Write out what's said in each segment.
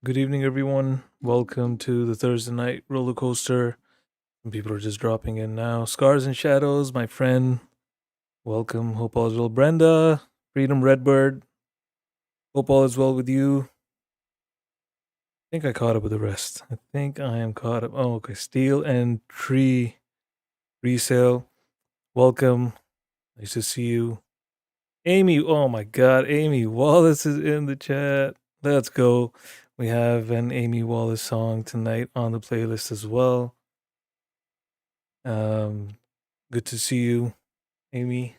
Good evening, everyone. Welcome to the Thursday night roller coaster. Some people are just dropping in now. Scars and Shadows, my friend. Welcome. Hope all is well. Brenda, Freedom Redbird. Hope all is well with you. I think I caught up with the rest. I think I am caught up. Oh, okay. Steel and Tree Resale. Welcome. Nice to see you. Amy, oh my God. Amy Wallace is in the chat. Let's go. We have an Amy Wallace song tonight on the playlist as well. Good to see you, Amy.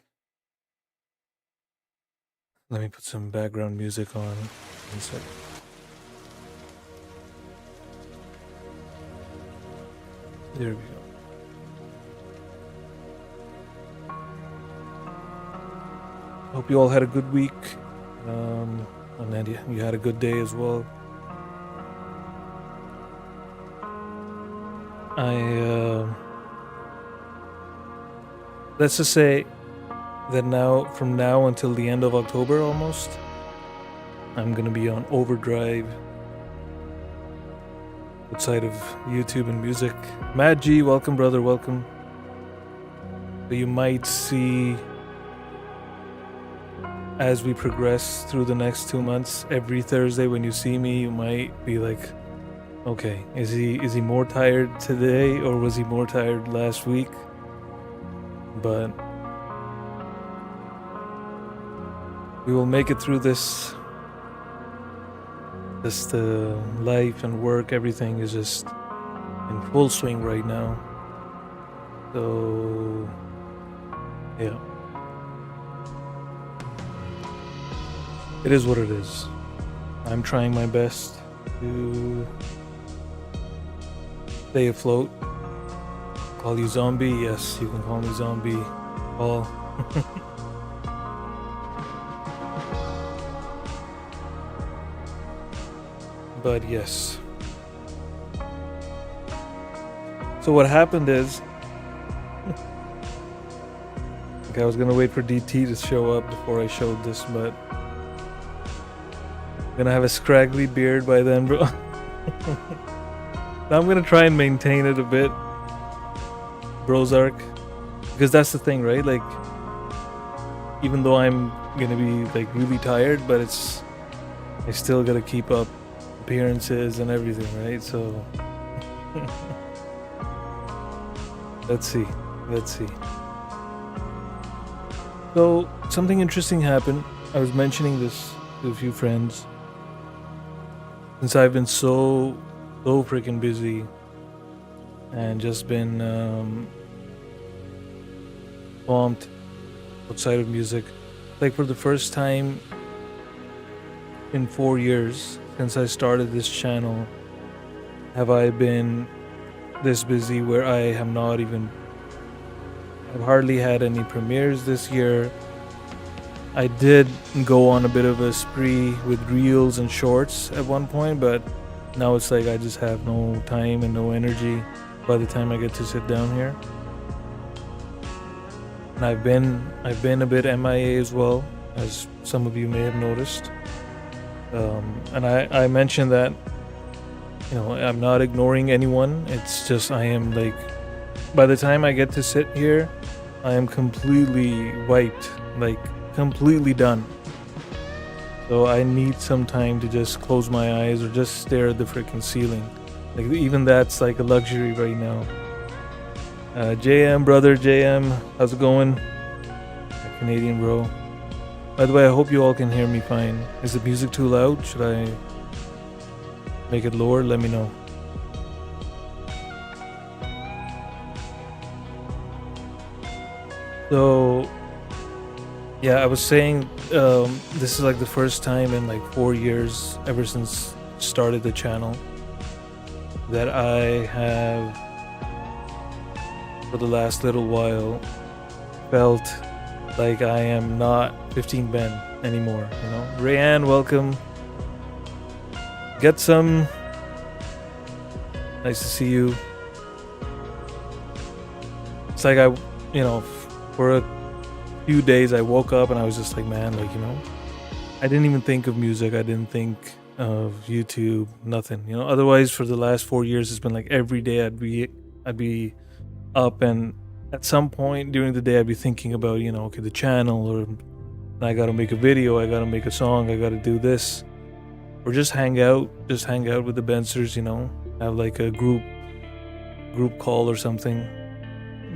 Let me put some background music on. One sec. There we go. Hope you all had a good week. And Andy, you had a good day as well. Let's just say that from now until the end of October almost, I'm gonna be on overdrive outside of YouTube and music. Mad G, welcome brother, welcome. So you might see as we progress through the next 2 months, every Thursday when you see me, you might be like, okay, is he more tired today or was he more tired last week? But we will make it through this. Just life and work, everything is just in full swing right now. So, yeah. It is what it is. I'm trying my best to stay afloat. Call you zombie? Yes, you can call me zombie. Paul. But yes. So what happened is, okay, I was gonna wait for DT to show up before I showed this, but I'm gonna have a scraggly beard by then, bro. Now I'm gonna try and maintain it a bit, Brozark, because that's the thing, right? Like, even though I'm gonna be like really tired, but I still gotta keep up appearances and everything, right? So let's see. So something interesting happened. I was mentioning this to a few friends. Since I've been so freaking busy and just been swamped outside of music, like for the first time in 4 years since I started this channel, have I been this busy where I've hardly had any premieres this year. I did go on a bit of a spree with reels and shorts at one point, but now it's like I just have no time and no energy by the time I get to sit down here. And I've been a bit MIA as well, as some of you may have noticed. And I mentioned that, I'm not ignoring anyone. It's just I am like, by the time I get to sit here, I am completely wiped, like completely done. So I need some time to just close my eyes or just stare at the freaking ceiling. Like even that's like a luxury right now. JM, brother, JM, how's it going? Canadian bro. By the way, I hope you all can hear me fine. Is the music too loud? Should I make it lower? Let me know. So, yeah, I was saying this is like the first time in like 4 years, ever since started the channel, that I have, for the last little while, felt like I am not 15 Ben anymore, Rayanne, welcome. Get some. Nice to see you. It's like for a few days I woke up and I was just like, man, like, I didn't even think of music. I didn't think of YouTube, nothing. You know, otherwise for the last 4 years it's been like every day I'd be up, and at some point during the day I'd be thinking about, you know, okay, the channel, or I gotta make a video, I gotta make a song, I gotta do this, or just hang out with the Benzers, you know, have like a group call or something.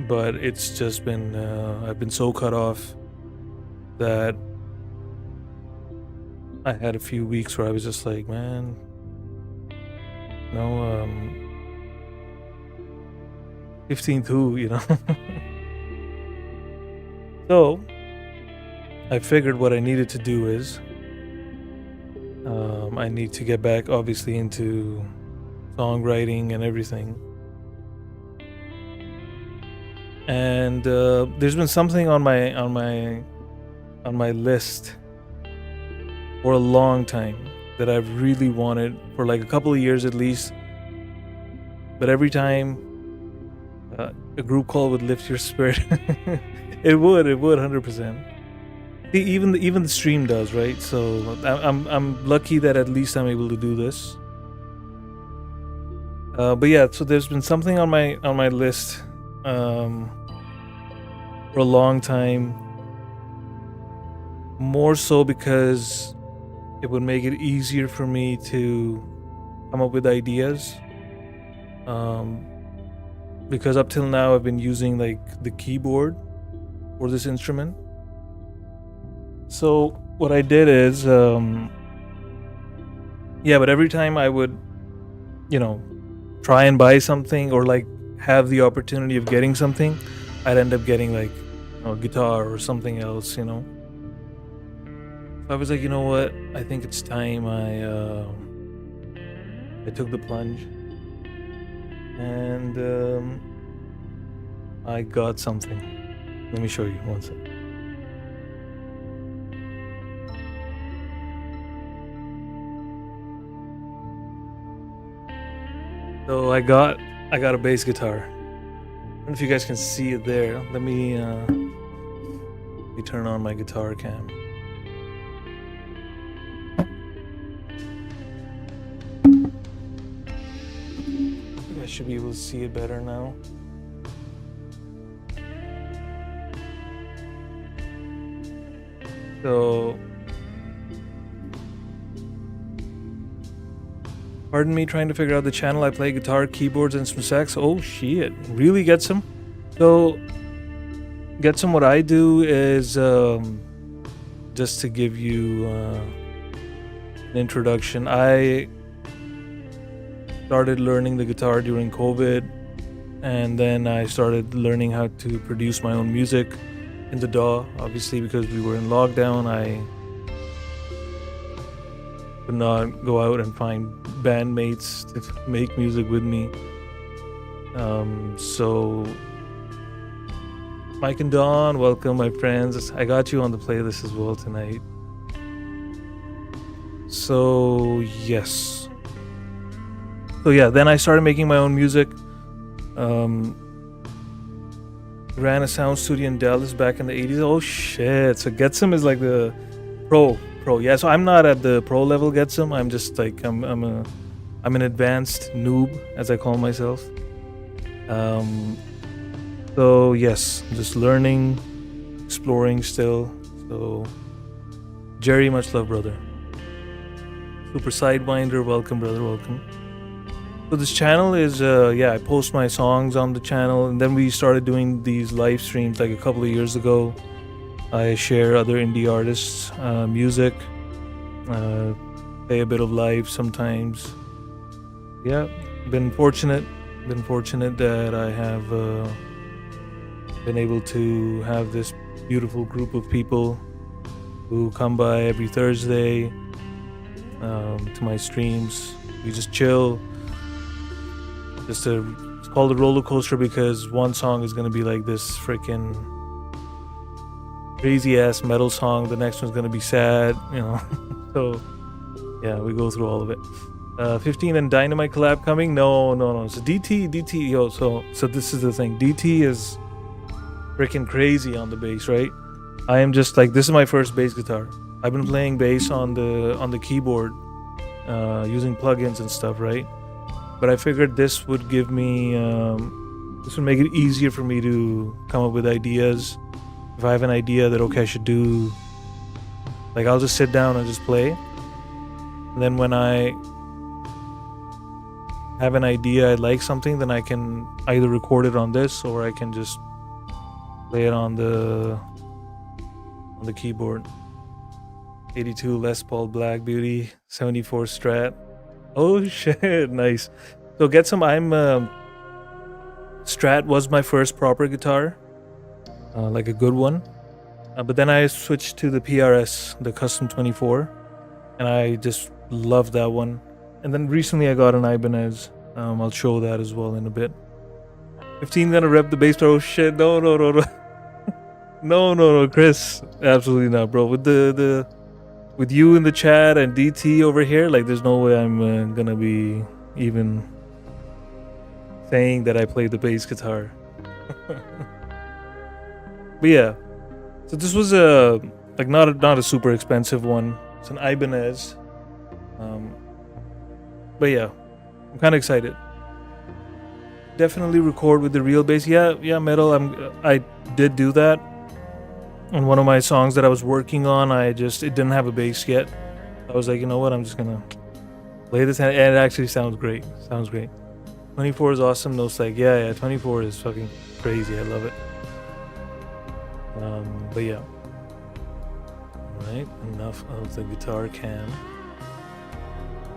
But it's just been I've been so cut off that I had a few weeks where I was just like, man, no, 15th who, you know. So I figured what I needed to do is I need to get back obviously into songwriting and everything. And there's been something on my list for a long time that I've really wanted for like a couple of years at least. But every time a group call would lift your spirit, it would 100%. Even the stream does, right? So I'm lucky that at least I'm able to do this. But yeah, so there's been something on my list for a long time, more so because it would make it easier for me to come up with ideas, because up till now I've been using like the keyboard for this instrument. So what I did is but every time I would, you know, try and buy something or like have the opportunity of getting something, I'd end up getting like, you know, a guitar or something else, you know. So I was like, you know what, I think it's time I took the plunge and I got something. Let me show you one second. So I got a bass guitar. I don't know if you guys can see it there. Let me turn on my guitar cam. I should be able to see it better now. So, pardon me trying to figure out the channel. I play guitar, keyboards, and some sax. Oh shit, really get some? So, get some. What I do is, just to give you an introduction, I started learning the guitar during COVID, and then I started learning how to produce my own music in the DAW. Obviously, because we were in lockdown, I could not go out and find bandmates to make music with me. So Mike and Dawn, welcome my friends. I got you on the playlist as well tonight. So yes. So yeah, then I started making my own music. Ran a sound studio in Dallas back in the 80s. Oh shit. So Getsum is like the pro. Yeah, so I'm not at the pro level Getsum. I'm just like I'm an advanced noob, as I call myself. So yes, just learning, exploring still. So Jerry, much love, brother. Super Sidewinder, welcome, brother, welcome. So this channel is, I post my songs on the channel, and then we started doing these live streams like a couple of years ago. I share other indie artists' music, play a bit of live sometimes. Yeah, been fortunate that I have been able to have this beautiful group of people who come by every Thursday to my streams. We just chill. It's called a Rollercoaster because one song is going to be like this freaking crazy ass metal song. The next one's going to be sad, you know. So yeah, we go through all of it. 15 and Dynamite collab coming? No. So DT, yo. So this is the thing. DT is freaking crazy on the bass, right? I am just like, this is my first bass guitar. I've been playing bass on the keyboard using plugins and stuff, right? But I figured this would give me, this would make it easier for me to come up with ideas. If I have an idea that, okay, I should do, like, I'll just sit down and just play. And then when I have an idea, I like something, then I can either record it on this or I can just play it on the keyboard. 82 Les Paul Black Beauty, 74 Strat. Oh shit, nice. So get some. Strat was my first proper guitar, like a good one. But then I switched to the PRS, the Custom 24, and I just loved that one. And then recently I got an Ibanez. I'll show that as well in a bit. 15 gonna rep the bass player. Oh shit, no. No, Chris. Absolutely not, bro. With you in the chat and DT over here, like, there's no way I'm gonna be even saying that I play the bass guitar. But yeah, so this was not a super expensive one. It's an Ibanez. But yeah, I'm kind of excited. Definitely record with the real bass. Yeah, metal. I did do that. On one of my songs that I was working on, it didn't have a bass yet. I was like, you know what, I'm just gonna play this, and it actually sounds great. 24 is awesome. No psych. Yeah, 24 is fucking crazy. I love it. But yeah. Alright, enough of the guitar cam.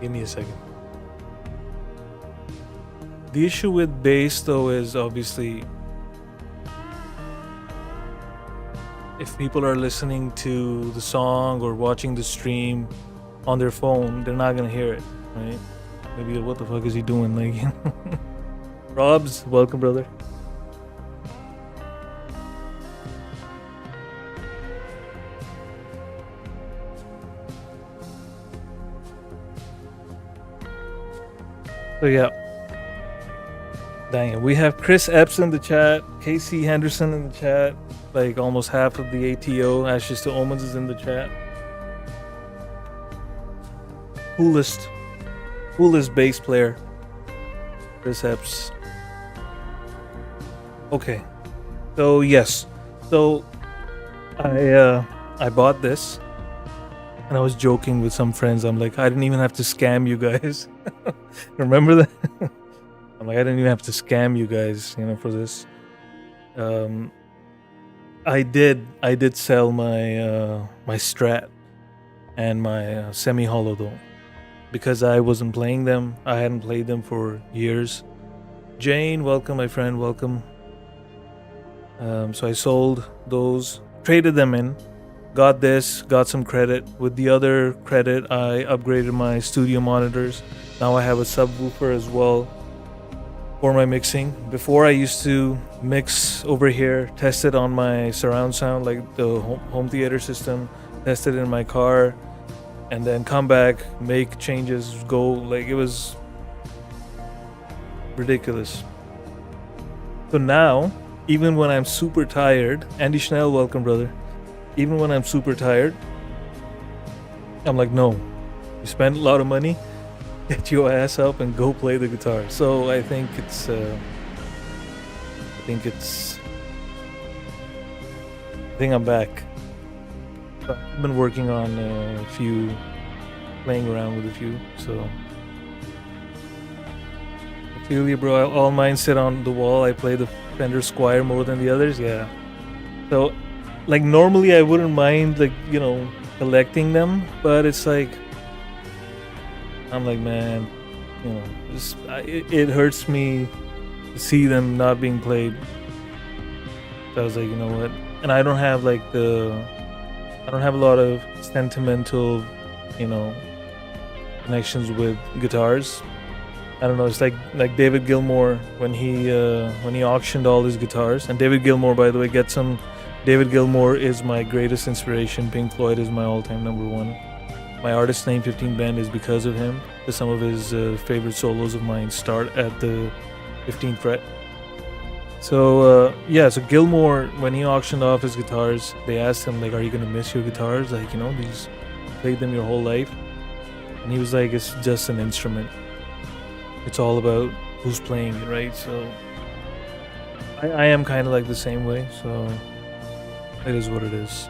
Give me a second. The issue with bass, though, is obviously if people are listening to the song or watching the stream on their phone, they're not gonna hear it, right? Maybe what the fuck is he doing? Like, RobZ, welcome, brother. So yeah. Dang it. We have Chris Epps in the chat, Casey Henderson in the chat, like almost half of the ATO. Ashes to Omens is in the chat. Coolest bass player, Chris Epps. Okay, so yes, so I bought this, and I was joking with some friends. I'm like, I didn't even have to scam you guys. Remember that? I'm like, I didn't even have to scam you guys, for this. I did sell my my Strat and my semi-hollow though, because I wasn't playing them. I hadn't played them for years. Jane, welcome, my friend, welcome. So I sold those, traded them in, got this, got some credit. With the other credit, I upgraded my studio monitors. Now I have a subwoofer as well for my mixing. Before, I used to mix over here, test it on my surround sound, like the home theater system, test it in my car, and then come back, make changes, go. Like, it was ridiculous. So now, even when I'm super tired, Andy Schnell, welcome, brother. Even when I'm super tired, I'm like, no, you spend a lot of money, get your ass up and go play the guitar. So I think I'm back. I've been working on a few, playing around with a few, so I feel you, bro. All mine sit on the wall. I play the Fender Squire more than the others, yeah. So, like, normally I wouldn't mind, like, collecting them, but it's like, I'm like, man, it hurts me to see them not being played. So I was like, you know what? And I don't have a lot of sentimental, connections with guitars. I don't know. It's like David Gilmour when he auctioned all his guitars. And David Gilmour, by the way, David Gilmour is my greatest inspiration. Pink Floyd is my all-time number one. My artist name 15 Bend is because of him. Some of his favorite solos of mine start at the 15th fret. So so Gilmour, when he auctioned off his guitars, they asked him, like, are you gonna miss your guitars? Like, these played them your whole life. And he was like, it's just an instrument. It's all about who's playing it, right? So I am kind of like the same way. So it is what it is.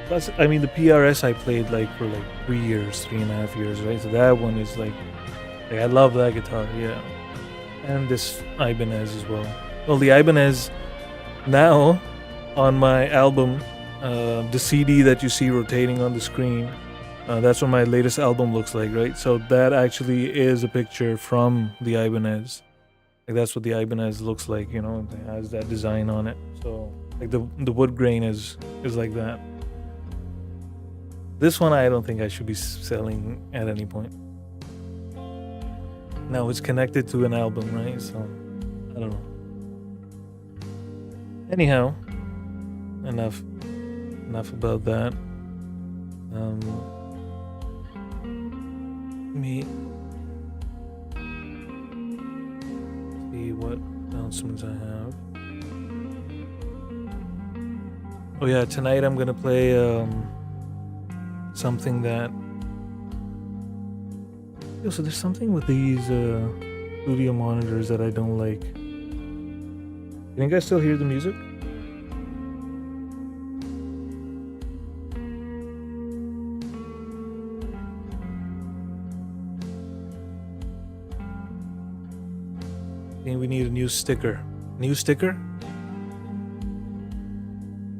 Plus, I mean, the PRS I played like for like 3 years, 3.5 years, right? So that one is like I love that guitar, yeah. And this Ibanez as well. Well, the Ibanez now on my album, the CD that you see rotating on the screen, that's what my latest album looks like, right? So that actually is a picture from the Ibanez. Like that's what the Ibanez looks like, you know, it has that design on it. So like the wood grain is like that. This one I don't think I should be selling at any point. Now it's connected to an album, right? So I don't know. Anyhow, enough about that. Me see what announcements I have. Oh yeah, tonight I'm gonna play something that. Yo, so there's something with these studio monitors that I don't like. Can you guys still hear the music? I think we need a new sticker. New sticker?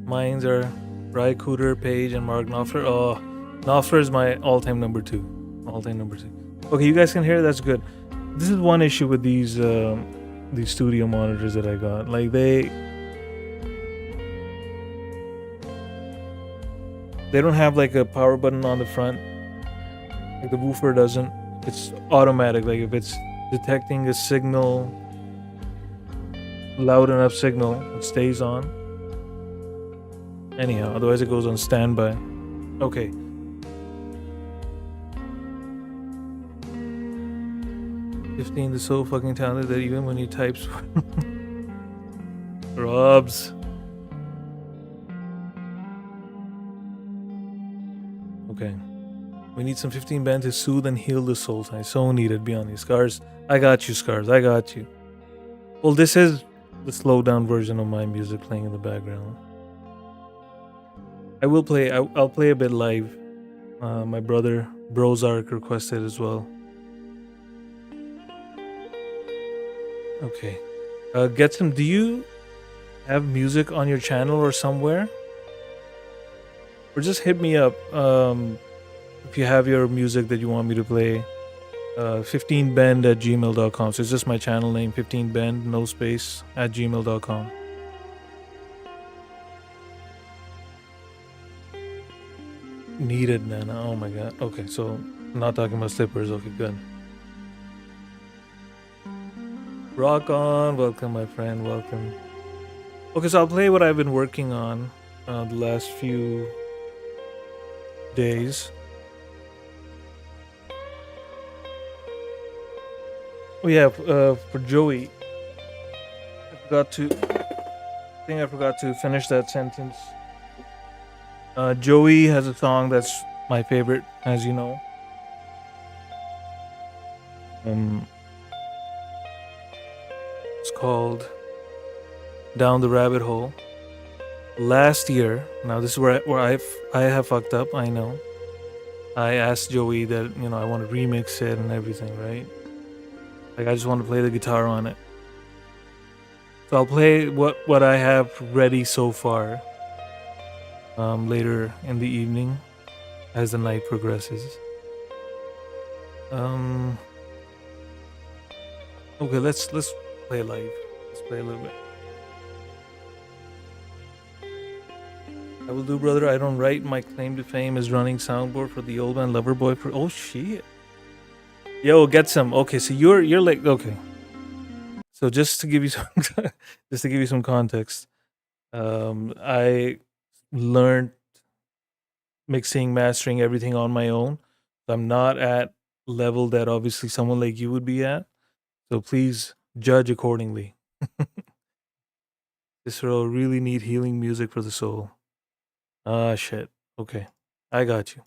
Mines are Ry Cooter, Page, and Mark Knopfler. Oh, Knopfler is my all-time number 2. All-time number 2. Okay, you guys can hear it? That's good. This is one issue with these studio monitors that I got. Like they don't have like a power button on the front. Like the woofer doesn't. It's automatic. Like if it's detecting a signal, loud enough signal, it stays on. Anyhow, otherwise it goes on standby. Okay. Justine is so fucking talented that even when he types RobZ. Okay. We need some 15 band to soothe and heal the soul. I so need it, be honest. Scars. I got you, Scars. I got you. Well, this is the slowed down version of my music playing in the background. I will play. I'll play a bit live. My brother Brozark requested as well. Okay. Get some. Do you have music on your channel or somewhere? Or just hit me up if you have your music that you want me to play. 15bend@gmail.com. So it's just my channel name, 15bend, no space, @gmail.com. Needed Nana. Oh my god. Okay, so I'm not talking about slippers. Okay, good. Rock on. Welcome, my friend. Welcome. Okay, so I'll play what I've been working on the last few days. Oh yeah, for Joey. I think I forgot to finish that sentence. Joey has a song that's my favorite, as you know. It's called Down the Rabbit Hole. Last year, now this is where I have fucked up, I know. I asked Joey that, you know, I want to remix it and everything, right? Like I just want to play the guitar on it. So I'll play what I have ready so far later in the evening as the night progresses. Okay, let's play live. Let's play a little bit. I will do, brother. I don't write. My claim to fame is running soundboard for the old man Loverboy. Oh shit. Yo, get some. Okay, so you're like, okay. So just to give you some context, I learned mixing, mastering everything on my own. I'm not at level that obviously someone like you would be at. So please judge accordingly. This will really need healing music for the soul. Ah, shit. Okay, I got you.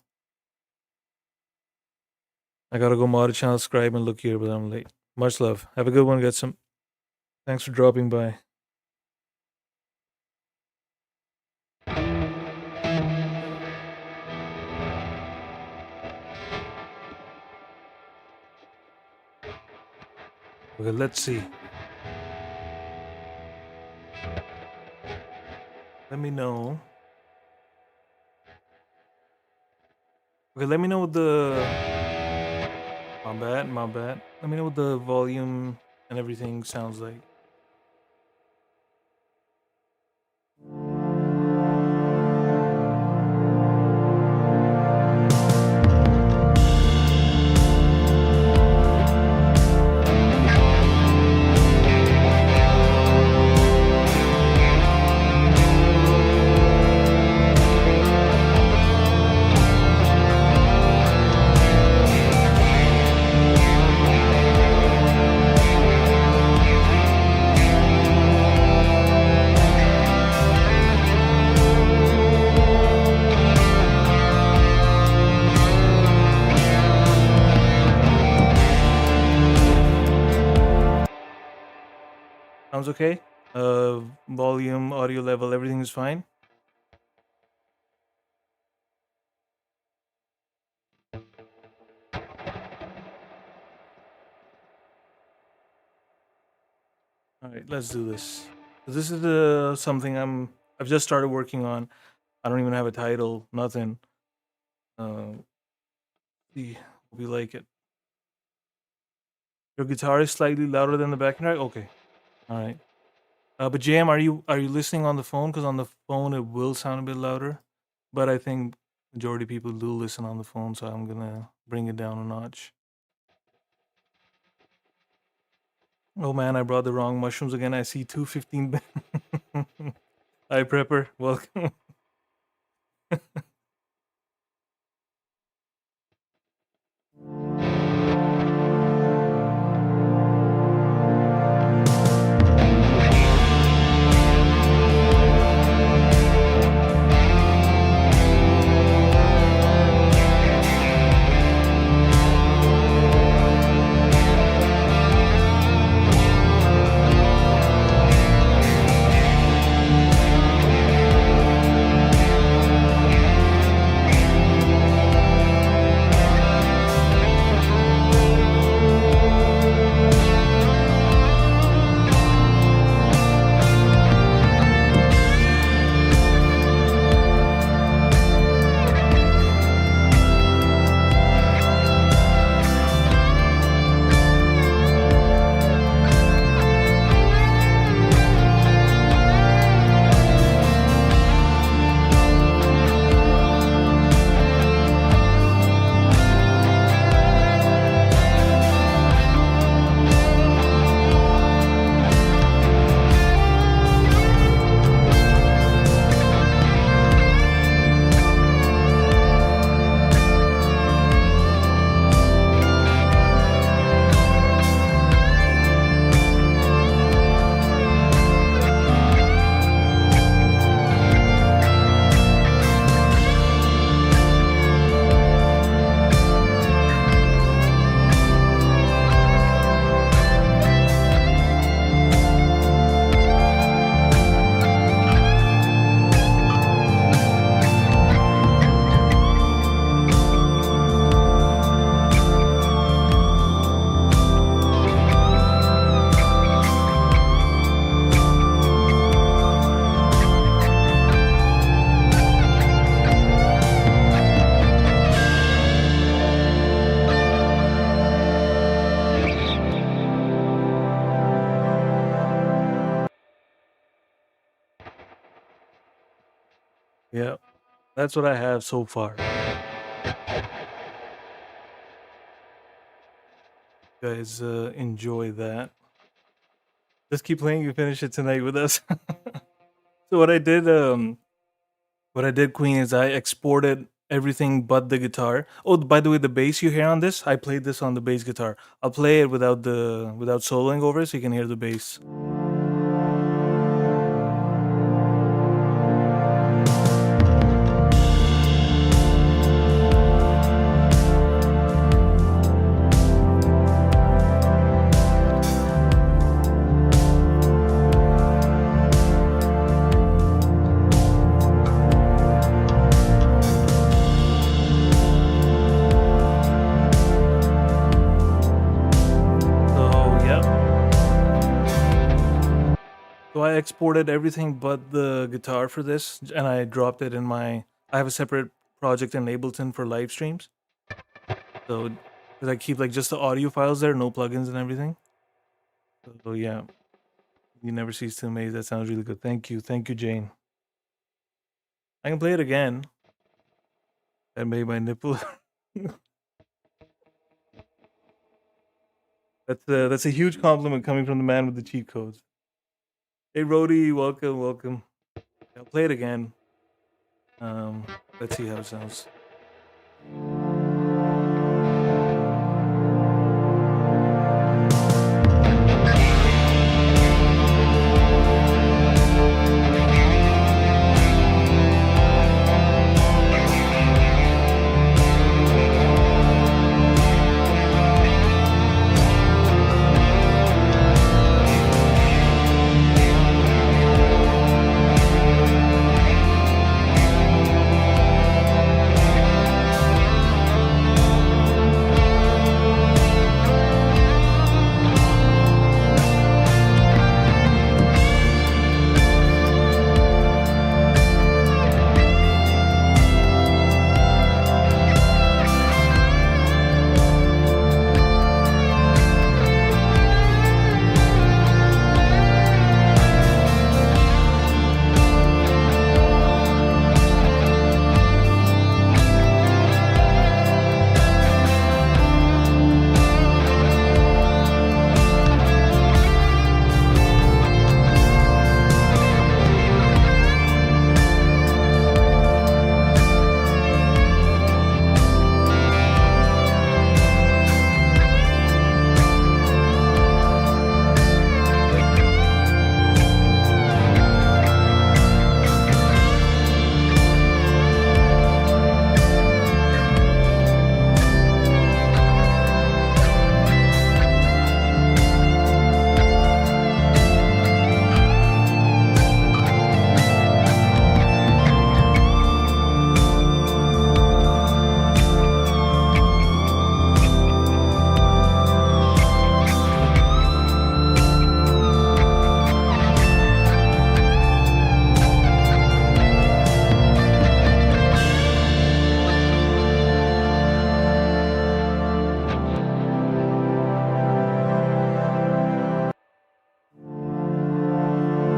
I gotta go mod a channel, subscribe, and look here, but I'm late. Much love. Have a good one. Get some. Thanks for dropping by. Okay, let's see. Let me know. Okay, let me know what the. My bad. Let me know what the volume and everything sounds like. Sounds okay? Volume, audio level, everything is fine? Alright, let's do this. This is something I've just started working on. I don't even have a title, nothing. See, hope you like it. Your guitar is slightly louder than the backing track? Okay. Alright. But JM, are you listening on the phone? Because on the phone it will sound a bit louder. But I think majority of people do listen on the phone, so I'm gonna bring it down a notch. Oh man, I brought the wrong mushrooms again. I see 215. Hi Prepper, welcome. Yeah, that's what I have so far. Guys, enjoy that. Just keep playing. You finish it tonight with us. So what I did, Queen, is I exported everything but the guitar. Oh, by the way, the bass you hear on this, I played this on the bass guitar. I'll play it without soloing over it, so you can hear the bass. So I exported everything but the guitar for this, and I dropped it in my. I have a separate project in Ableton for live streams. So, because I keep like just the audio files there, no plugins and everything. So yeah, you never cease to amaze. That sounds really good. Thank you, Jane. I can play it again. That made my nipple. That's a huge compliment coming from the man with the cheat codes. Hey Rody, welcome. I'll play it again. Let's see how it sounds.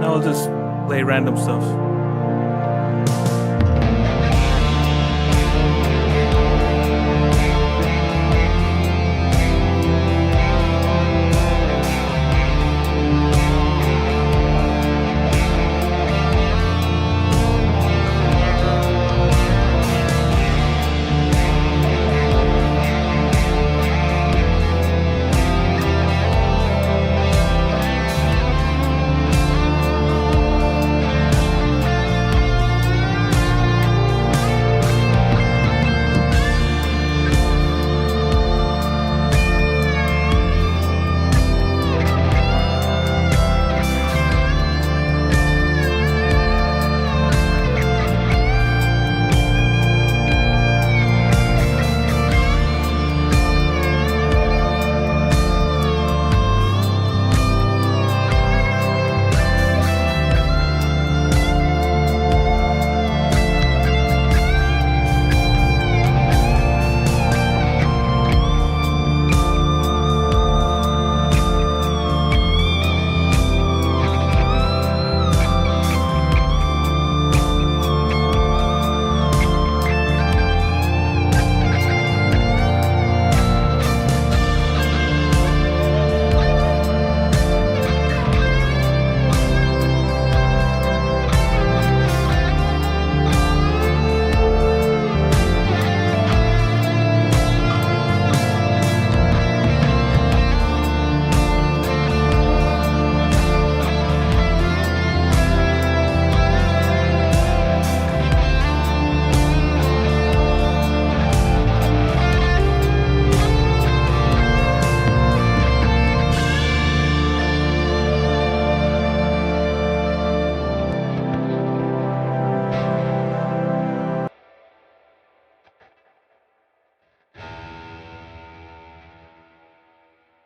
I'll just play random stuff.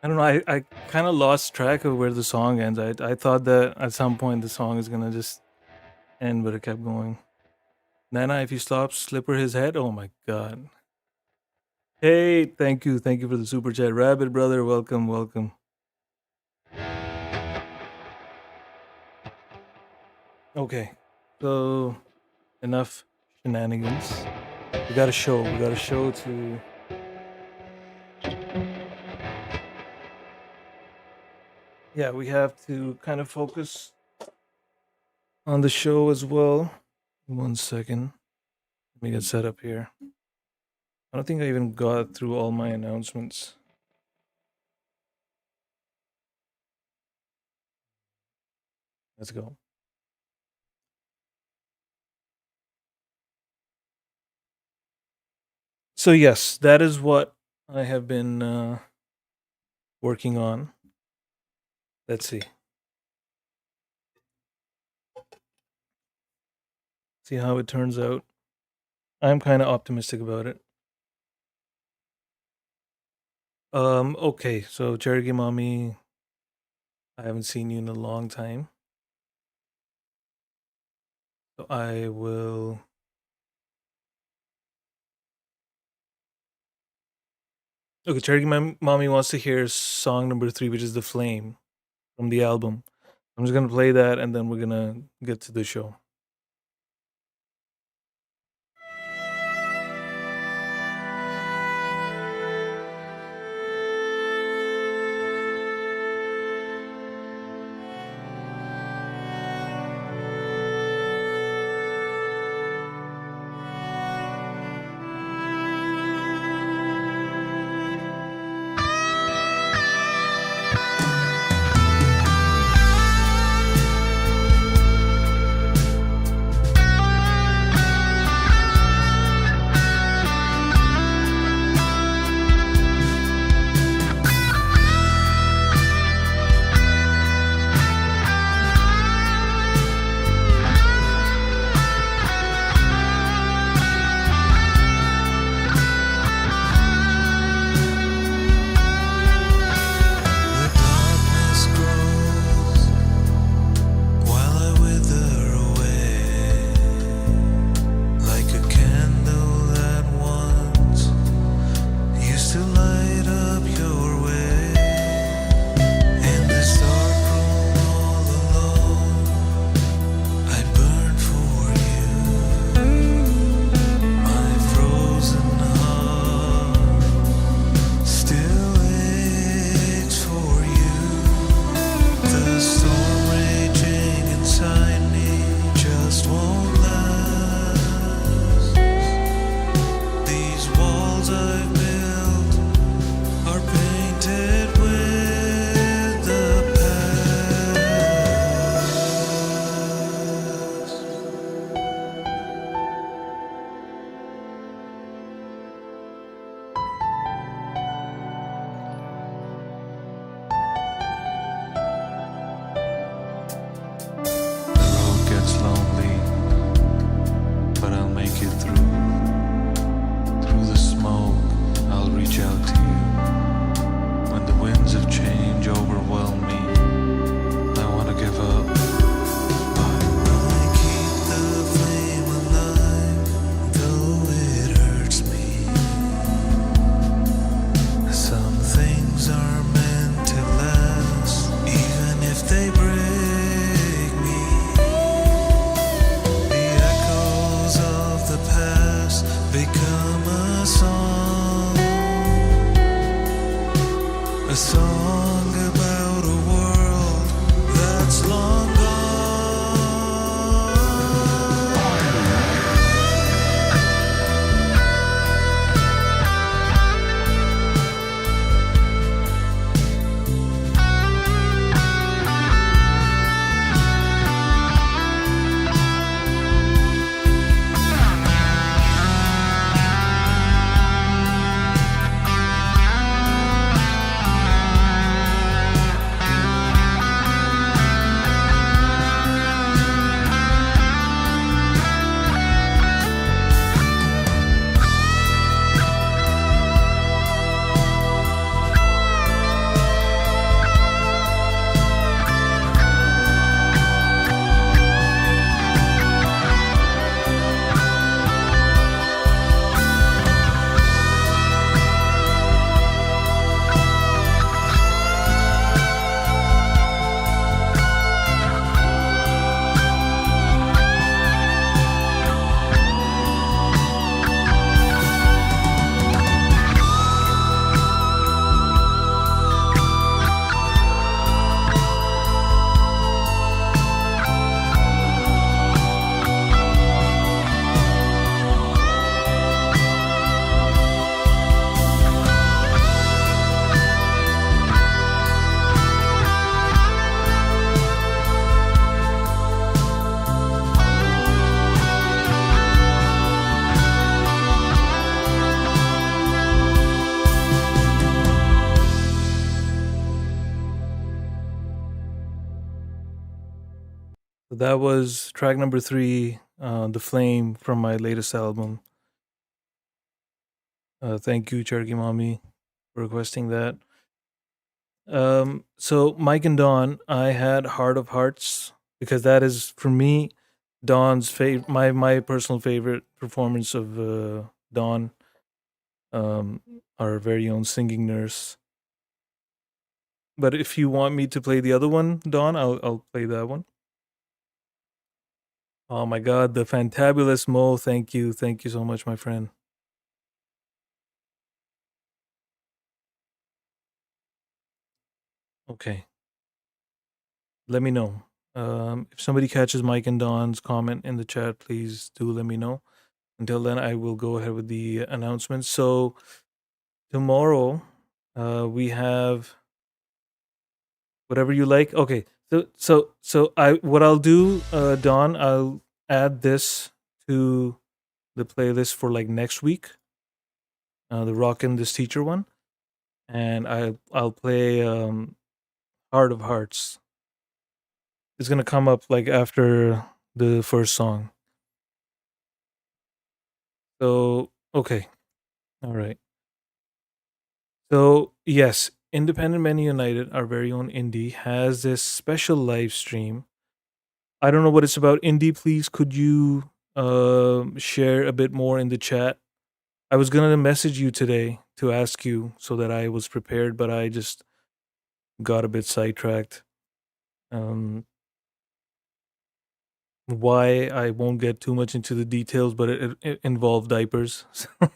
I don't know. I kind of lost track of where the song ends. I thought that at some point the song is gonna just end, but it kept going. Nana, if you stop, slipper his head. Oh my god. Hey, thank you for the super chat, Rabbit brother. Welcome, welcome. Okay, so enough shenanigans. We got a show. We got a show to. Yeah, we have to kind of focus on the show as well. 1 second. Let me get set up here. I don't think I even got through all my announcements. Let's go. So yes, that is what I have been working on. Let's see. See how it turns out. I'm kind of optimistic about it. Okay, so CherokeeMammy, I haven't seen you in a long time. So I will. Okay, CherokeeMammy wants to hear song number 3, which is The Flame from the album. I'm just gonna play that and then we're gonna get to the show. So that was track number 3, "The Flame" from my latest album. Thank you, CherokeeMammy, for requesting that. So Mike and Dawn, I had "Heart of Hearts" because that is for me Dawn's my personal favorite performance of Dawn, um, our very own singing nurse. But if you want me to play the other one, Dawn, I'll play that one. Oh my God, the fantabulous Mo! Thank you so much, my friend. Okay, let me know. If somebody catches Mike and Dawn's comment in the chat, please do let me know. Until then, I will go ahead with the announcements. So tomorrow, we have whatever you like. Okay, so I what I'll do, Dawn, I'll add this to the playlist for like next week, the Rockin' This Teacher one, and I'll play Heart of Hearts. It's gonna come up like after the first song. So okay, all right. So yes, Independent Men United, our very own Indie, has this special live stream. I don't know what it's about. Indie, please could you share a bit more in the chat? I was gonna message you today to ask you so that I was prepared, but I just got a bit sidetracked. Um, why I won't get too much into the details, but it involved diapers, so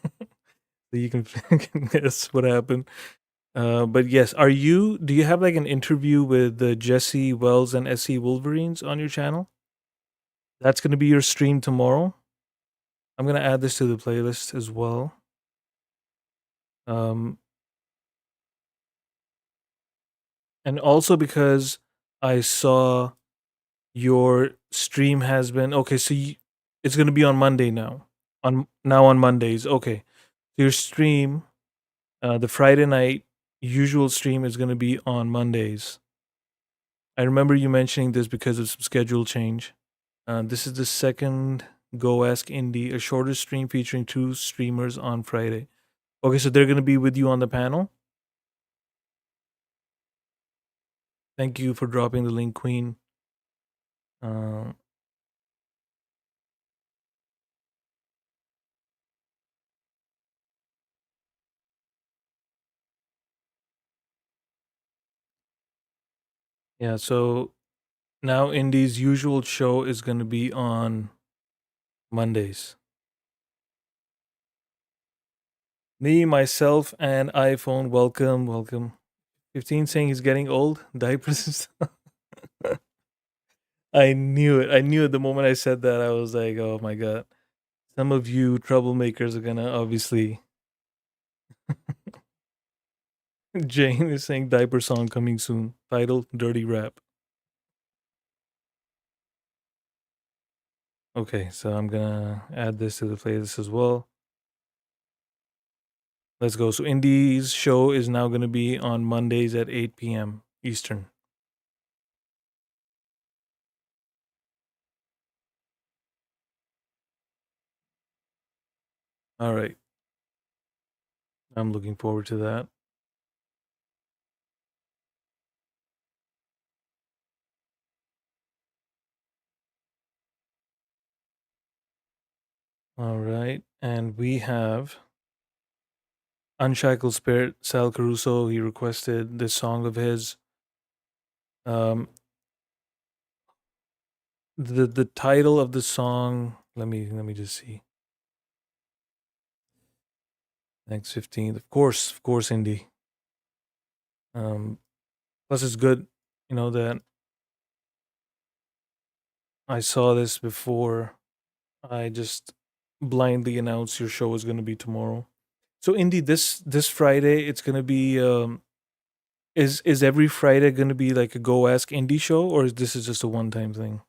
you can guess what happened. But yes, do you have like an interview with Jesse Wells and SE Wolverines on your channel? That's going to be your stream tomorrow. I'm going to add this to the playlist as well. Um, and also because I saw your stream has been okay, so it's going to be on Monday now. On Mondays. Okay. Your stream, the Friday night usual stream is going to be on Mondays. I remember you mentioning this because of some schedule change. This is the second Go Ask Indie, a shorter stream featuring 2 streamers on Friday. Okay, so they're going to be with you on the panel. Thank you for dropping the link, Queen. Uh, yeah, so now Indie's usual show is going to be on Mondays. Me, myself, and iPhone, welcome. 15 saying he's getting old. Diapers. I knew it. I knew it the moment I said that. I was like, oh my God. Some of you troublemakers are going to obviously. Jane is saying diaper song coming soon. Title Dirty Rap. Okay, so I'm gonna add this to the playlist as well. Let's go. So Indie's show is now gonna be on Mondays at 8 p.m. Eastern. All right. I'm looking forward to that. All right. And we have Unshackled Spirit, Sal Caruso. He requested this song of his. Um the title of the song, let me just see. Next 15th. Of course, Indie. Plus it's good, that I saw this before I just blindly announced your show is going to be tomorrow. So Indy, this Friday it's going to be is every Friday going to be like a Go Ask Indie show, or is this is just a one-time thing?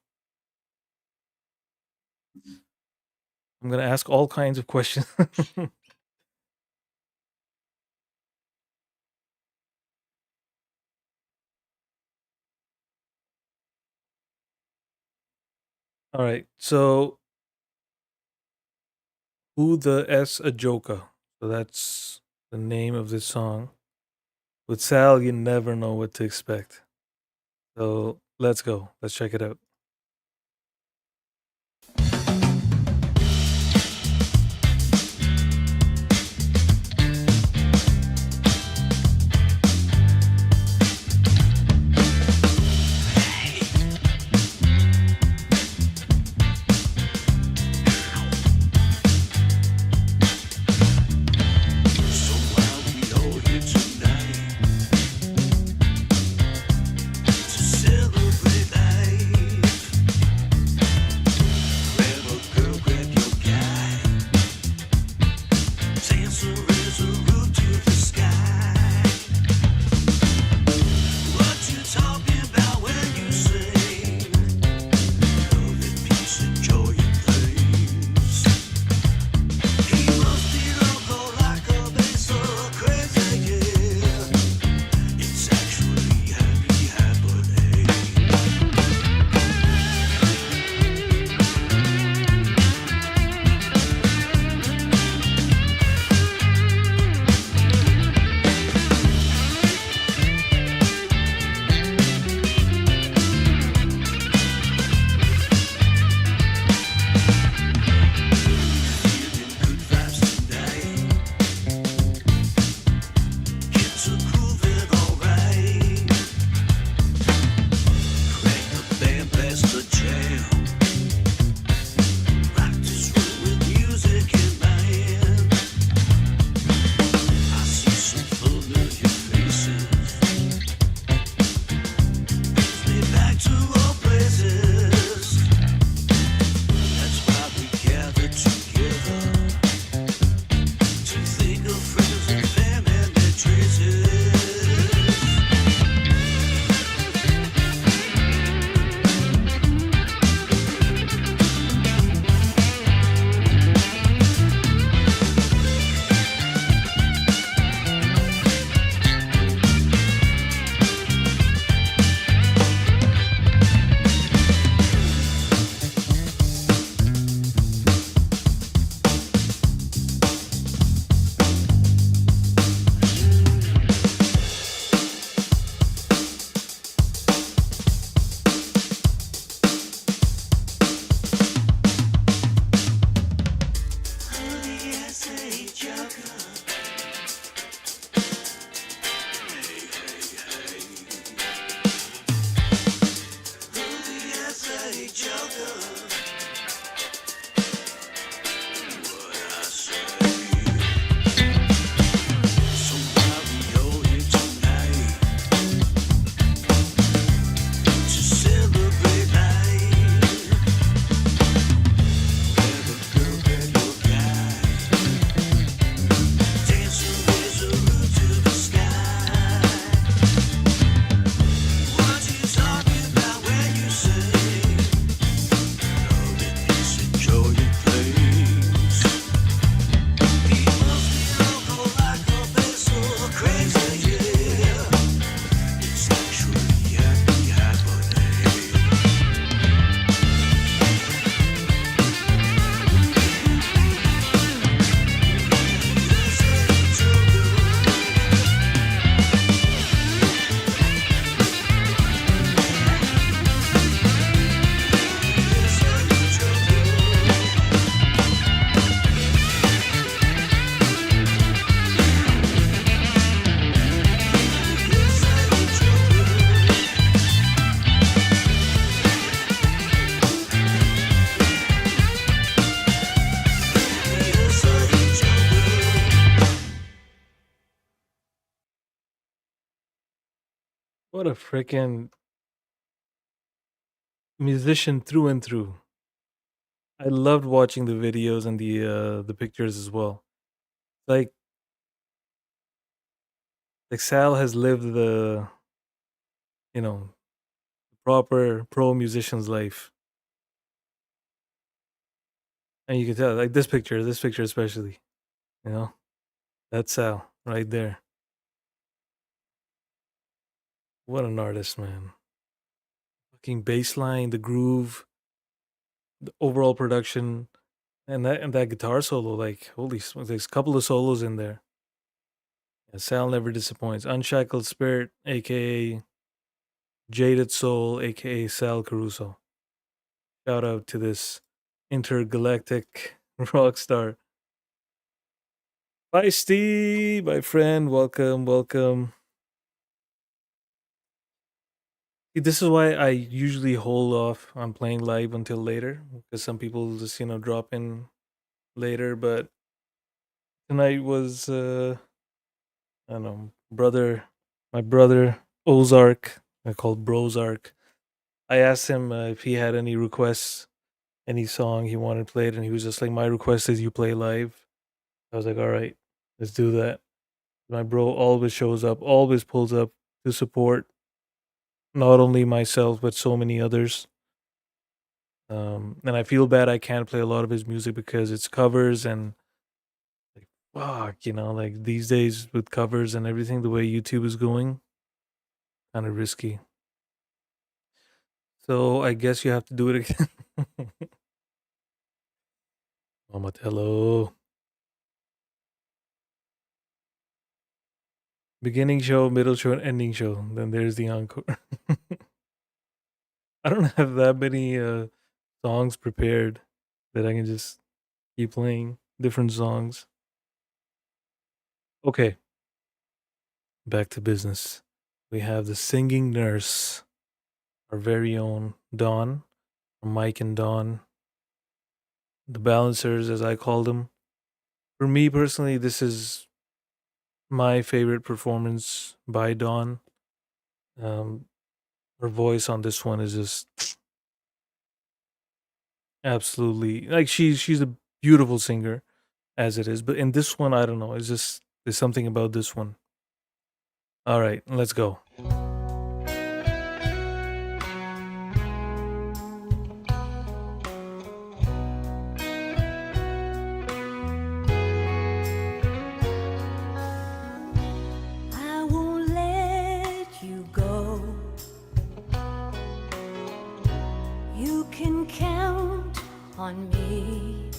I'm going to ask all kinds of questions. All right. So who the S a Joka? So that's the name of this song. With Sal, you never know what to expect. So let's go. Let's check it out. So while we all here tonight to celebrate life, grab a girl, grab your guy, dance a resolute to the sky. What you talking about when you say love and peace and joy and things? He must be loco like a bass so crazy, yeah. It's actually happy happening. Feeling good vibes tonight. Get to grooving alright. Crank the band, blast the jam. Rock this room with music in my hand. I see some familiar faces. Brings me back to old places. That's why we gather together to think of friends and family and their traces. So while we all here tonight to celebrate life, grab a girl, grab your guy, dance a resolute to the sky. What you talking about when you say love and peace and joy and things? He must be loco like a bass so crazy, yeah. It's actually happy happening. What a freaking musician through and through. I loved watching the videos and the pictures as well. Like Sal has lived the proper pro musician's life, and you can tell like this picture especially. You know, that's Sal right there. What an artist, man! Fucking bass line, the groove, the overall production and that guitar solo, like holy, there's a couple of solos in there. Yeah, Sal never disappoints. Unshackled Spirit, aka Jaded Soul, aka Sal Caruso. Shout out to this intergalactic rock star. Bye, Steve, my friend. Welcome, welcome. See, this is why I usually hold off on playing live until later because some people just drop in later. But tonight was I don't know, my brother Ozark. I called Brozark. I asked him if he had any requests, any song he wanted played, and he was just like, "My request is you play live." I was like, "All right, let's do that." My bro always shows up, always pulls up to support not only myself but so many others. And I feel bad I can't play a lot of his music because it's covers and like fuck, like these days with covers and everything, the way YouTube is going, kind of risky. So I guess you have to do it again. Donnatello. Beginning show, middle show, and ending show. Then there's the encore. I don't have that many songs prepared that I can just keep playing different songs. Okay, back to business. We have the singing nurse, our very own Dawn, from Mike and Dawn, the balancers, as I call them. For me personally, this is my favorite performance by Dawn. Um, her voice on this one is just absolutely like she's a beautiful singer as it is, but in this one, I don't know. It's just there's something about this one. All right, let's go. I won't let you go. You can count on me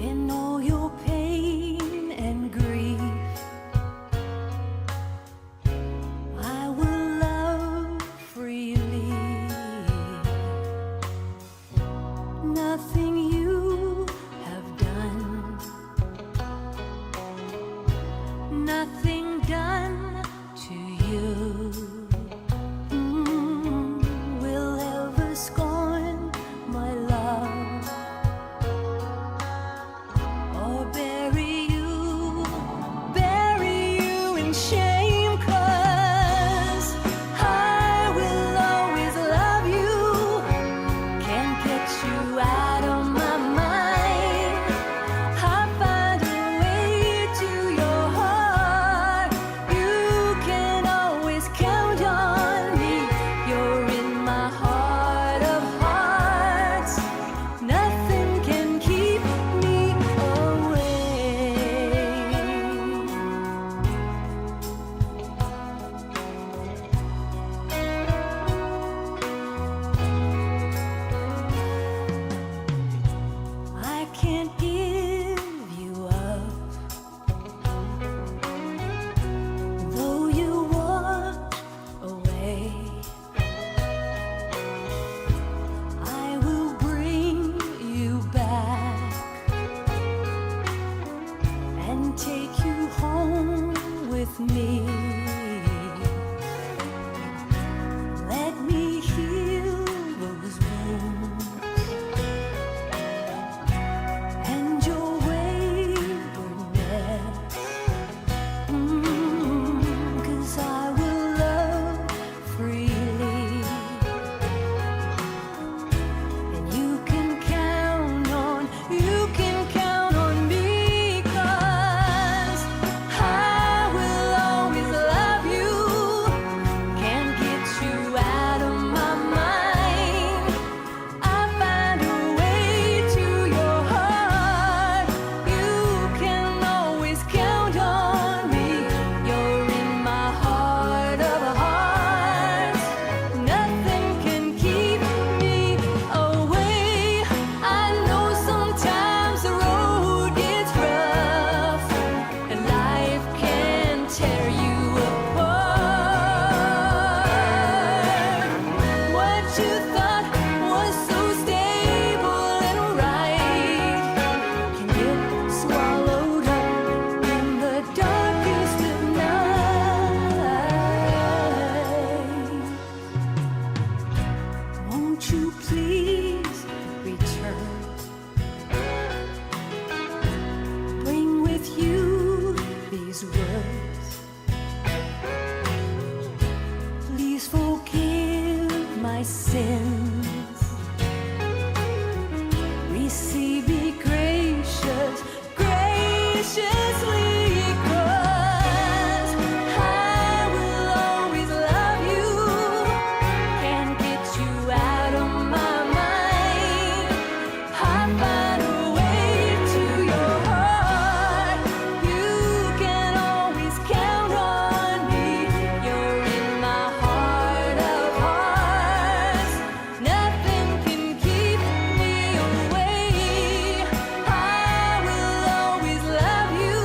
in all your pain and grief. I will love freely. Nothing you have done, nothing done to you will ever scorn my love or bury you in shame. 'Cause I will always love you, can't get you out of my mind. I find a way to your heart. You can always count on me. You're in my heart of hearts. Nothing can keep me away. these words. Please forgive my sins. Receive me gracious, graciously, 'cause I will always love you. Can't get you out of my mind. I find a way to your heart. You can always count on me. You're in my heart of hearts. Nothing can keep me away. I will always love you.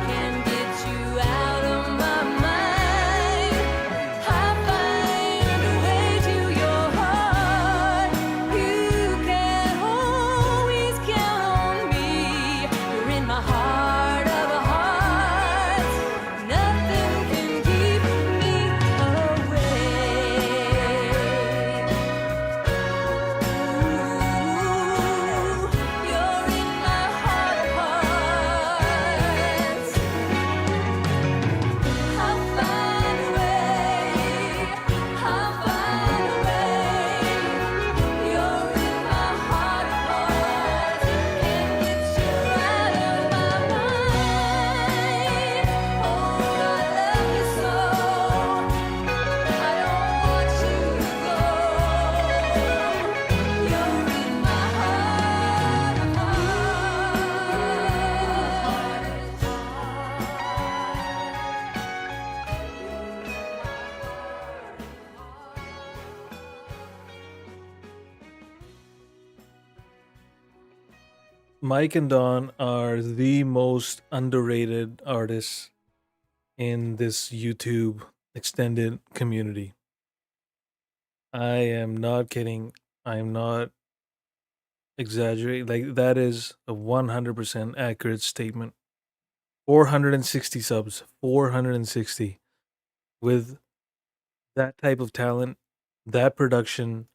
Can't get you out of my mind. I find a way to your heart. You can always count on me. You're in my heart of hearts. Nothing can keep me away. You're in my heart of hearts. I'll find a way. I'll find a way. You're in my heart of hearts. Can't get you out of my mind. Oh, I love you so. I don't want you to go. You're in my heart of Mike and Don are the most underrated artists in this YouTube extended community. I am not kidding. I am not exaggerating. Like, that is a 100% accurate statement. 460 subs. 460. With that type of talent, that production.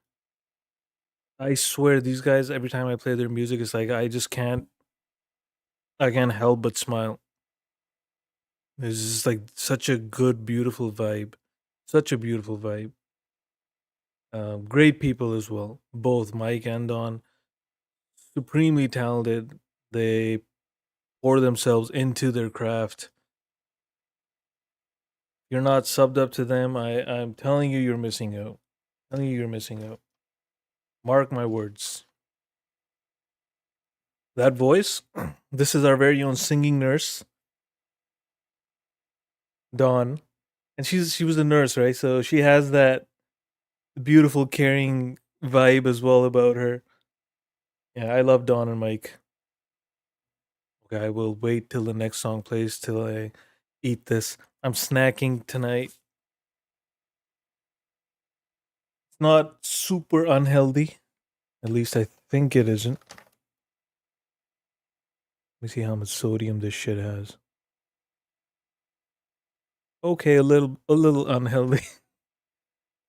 I swear these guys, every time I play their music, it's like I can't help but smile. It's just like such a good, beautiful vibe. Such a beautiful vibe. Great people as well. Both Mike and Don, supremely talented. They pour themselves into their craft. If you're not subbed up to them, I'm telling you, you're missing out. Telling you, you're missing out. Mark my words. That voice, this is our very own singing nurse, Dawn, and she was a nurse, right? So she has that beautiful, caring vibe as well about her. Yeah, I love Dawn and Mike. Okay, I will wait till the next song plays till I eat this. I'm snacking tonight. It's not super unhealthy. At least I think it isn't. Let me see how much sodium this shit has. Okay, a little unhealthy.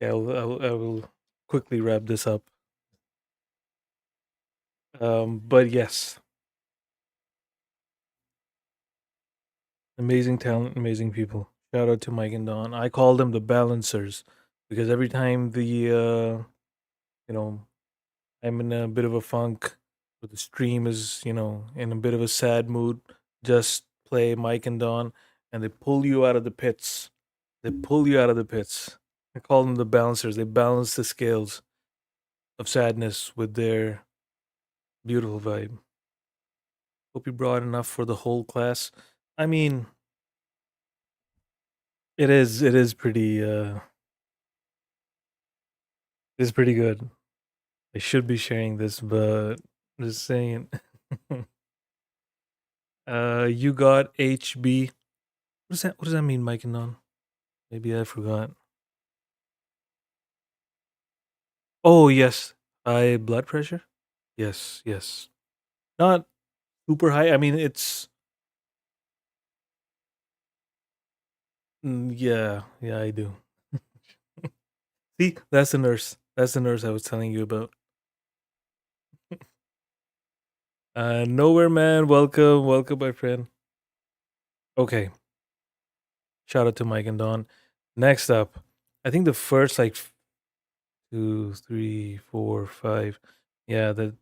Yeah, I will quickly wrap this up. But yes, amazing talent, amazing people. Shout out to Mike and Don. I call them the balancers because every time you know, I'm in a bit of a funk, or the stream is, in a bit of a sad mood, just play Mike and Don, and they pull you out of the pits. They pull you out of the pits. I call them the balancers. They balance the scales of sadness with their beautiful vibe. Hope you brought enough for the whole class. I mean, it is pretty good. I should be sharing this, but just saying. You got HB. What does that mean, Mike and Don? Maybe I forgot. Oh yes, high blood pressure. Yes, yes. Not super high. I mean, it's yeah, yeah. I do. See, that's the nurse. That's the nurse I was telling you about. Nowhere man, welcome, welcome, my friend. Okay. Shout out to Mike and Don. Next up, I think the first like 2, 3, 4, 5. Yeah, they're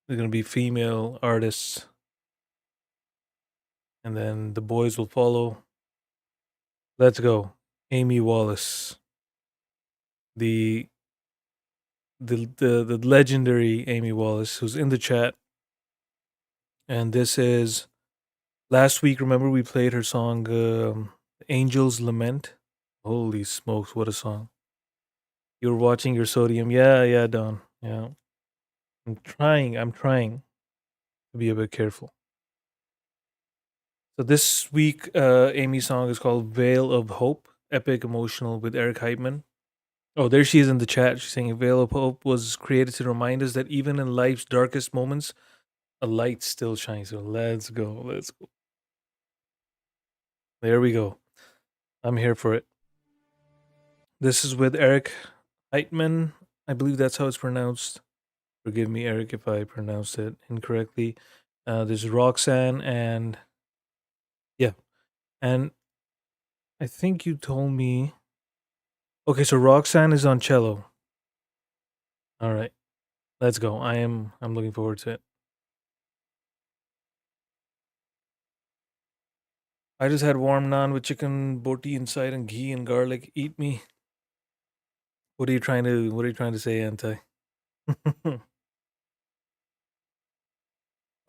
gonna be female artists, and then the boys will follow. Let's go. Amy Wallace, the the legendary Amy Wallace, who's in the chat, and this is last week. Remember we played her song "Angel's Lament." Holy smokes, what a song! You're watching your sodium. Yeah, yeah, Don. Yeah, I'm trying to be a bit careful. So this week, Amy's song is called "Veil of Hope," epic emotional with Eric Heitman. Oh, there she is in the chat. She's saying, "Veil of Hope was created to remind us that even in life's darkest moments, a light still shines." So let's go, let's go. There we go. I'm here for it. This is with Eric Heitman. I believe that's how it's pronounced. Forgive me, Eric, if I pronounced it incorrectly. There's Roxanne and yeah, and I think you told me. Okay, so Roxanne is on cello. All right, let's go. I'm looking forward to it. I just had warm naan with chicken boti inside and ghee and garlic. Eat me. What are you trying to say, Anti?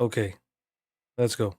Okay, let's go.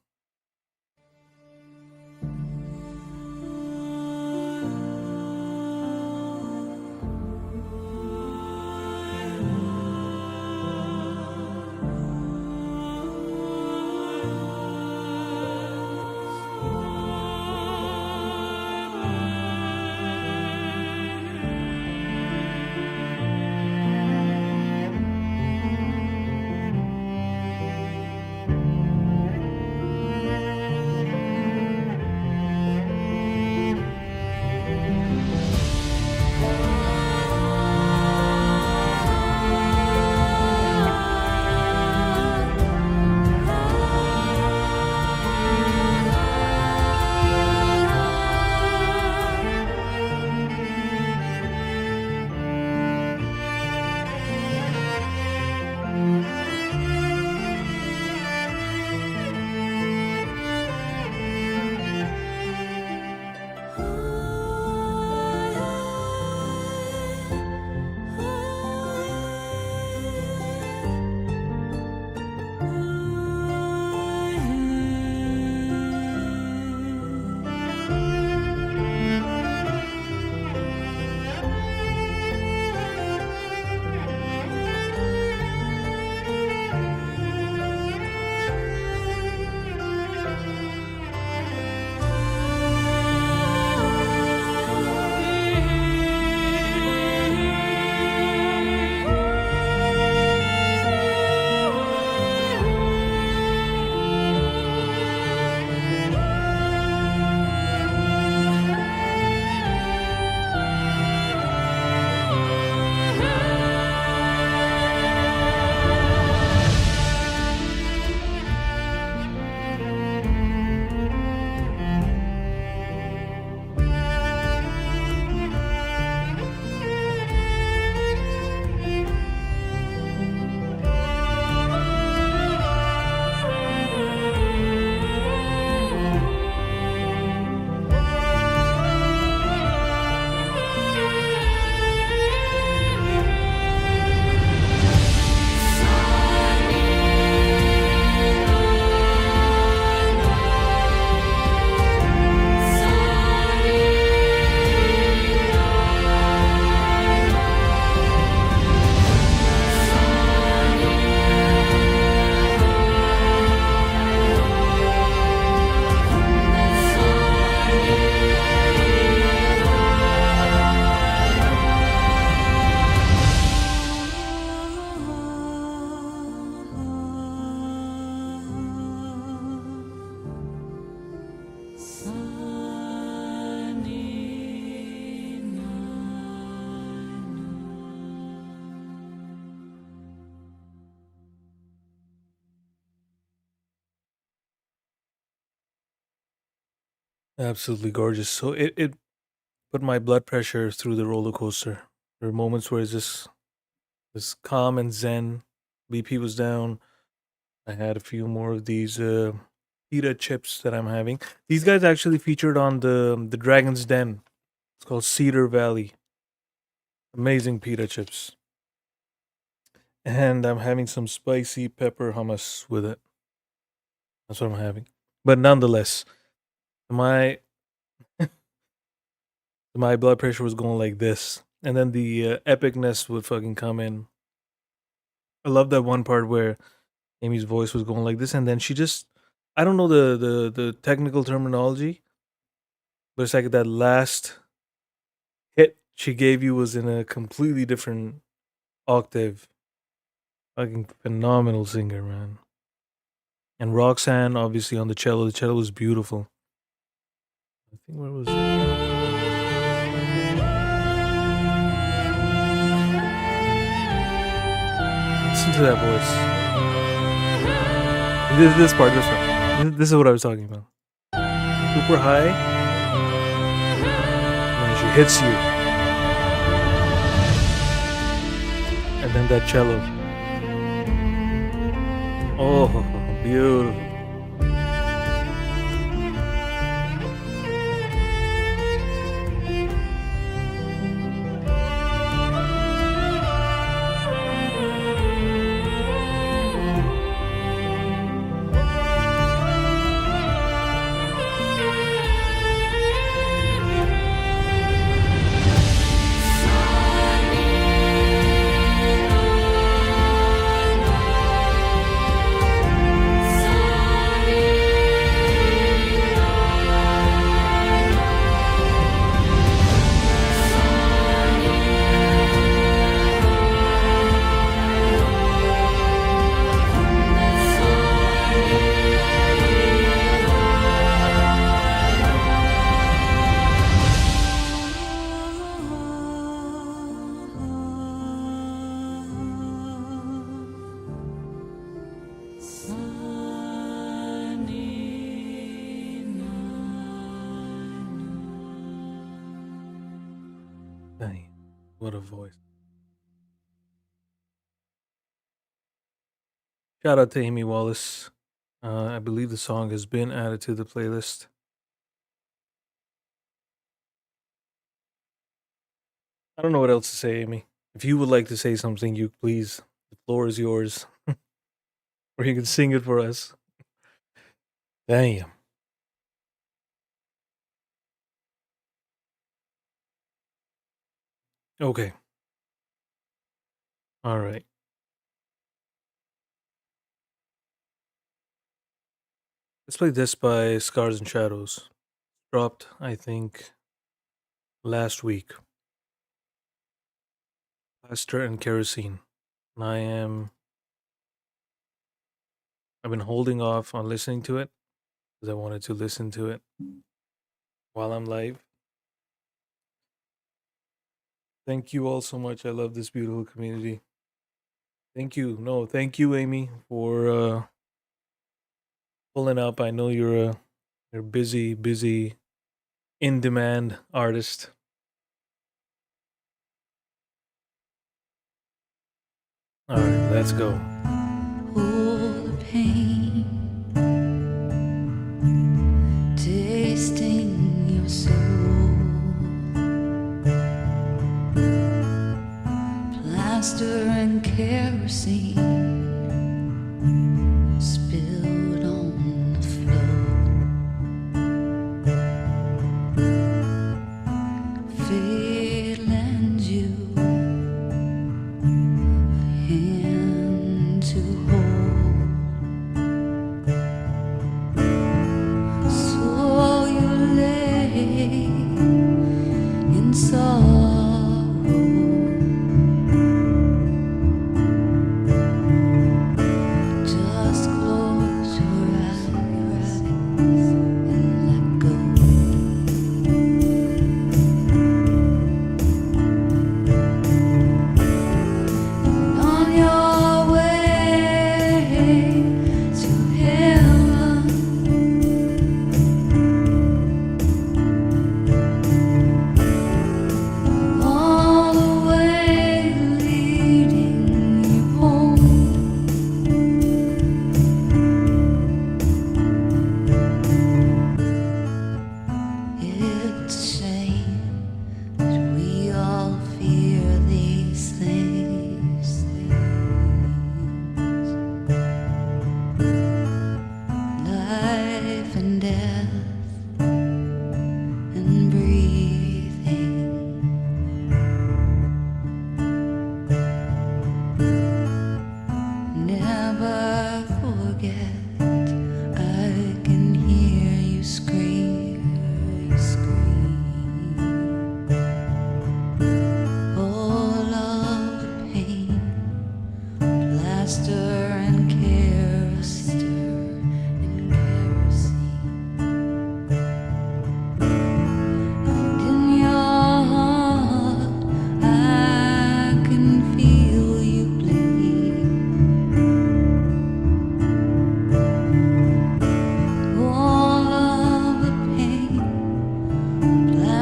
Absolutely gorgeous. So it put my blood pressure through the roller coaster. There were moments where it's just calm and zen. BP was down. I had a few more of these pita chips that I'm having. These guys actually featured on the Dragon's Den. It's called Cedar Valley. Amazing pita chips. And I'm having some spicy pepper hummus with it. That's what I'm having. But nonetheless, my my blood pressure was going like this, and then the epicness would fucking come in. I love that one part where Amy's voice was going like this, and then she just I don't know the technical terminology, but it's like that last hit she gave you was in a completely different octave. Fucking phenomenal singer, man. And Roxanne, obviously on the cello. The cello was beautiful. I think where was it? Listen to that voice. This part, this one. This is what I was talking about. Super high, and then she hits you, and then that cello. Oh, beautiful. Dang, what a voice. Shout out to Amy Wallace. I believe the song has been added to the playlist. I don't know what else to say, Amy. If you would like to say something, you please. The floor is yours. Or you can sing it for us. Damn. Okay. All right. Let's play this by Scars and Shadows. Dropped, I think, last week. Plaster and Kerosene. And I've been holding off on listening to it because I wanted to listen to it while I'm live. Thank you all so much. I love this beautiful community. Thank you. No, thank you, Amy, for pulling up. I know you're a busy, in demand artist. All right, let's go. All the pain, tasting your soul, plaster and kerosene spilled on the floor. Fate lends you a hand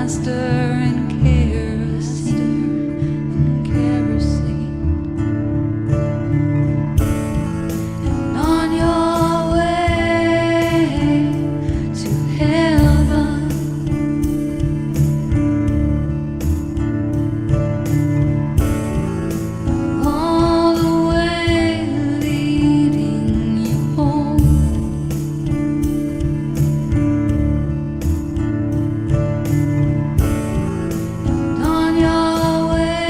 master and kerosene. And on your way to heaven, all the way leading you home. On your way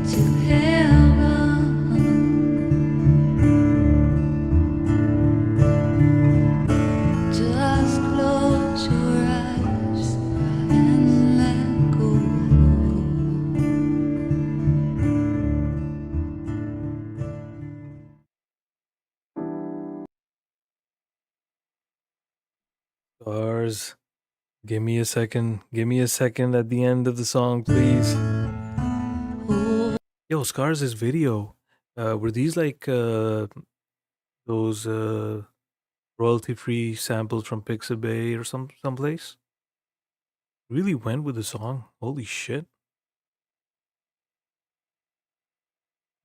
to heaven, just close your eyes and let go. Scars. Give me a second. Give me a second at the end of the song, please. Yo, Scars' video. Were these like those royalty-free samples from Pixabay or someplace? Really went with the song. Holy shit.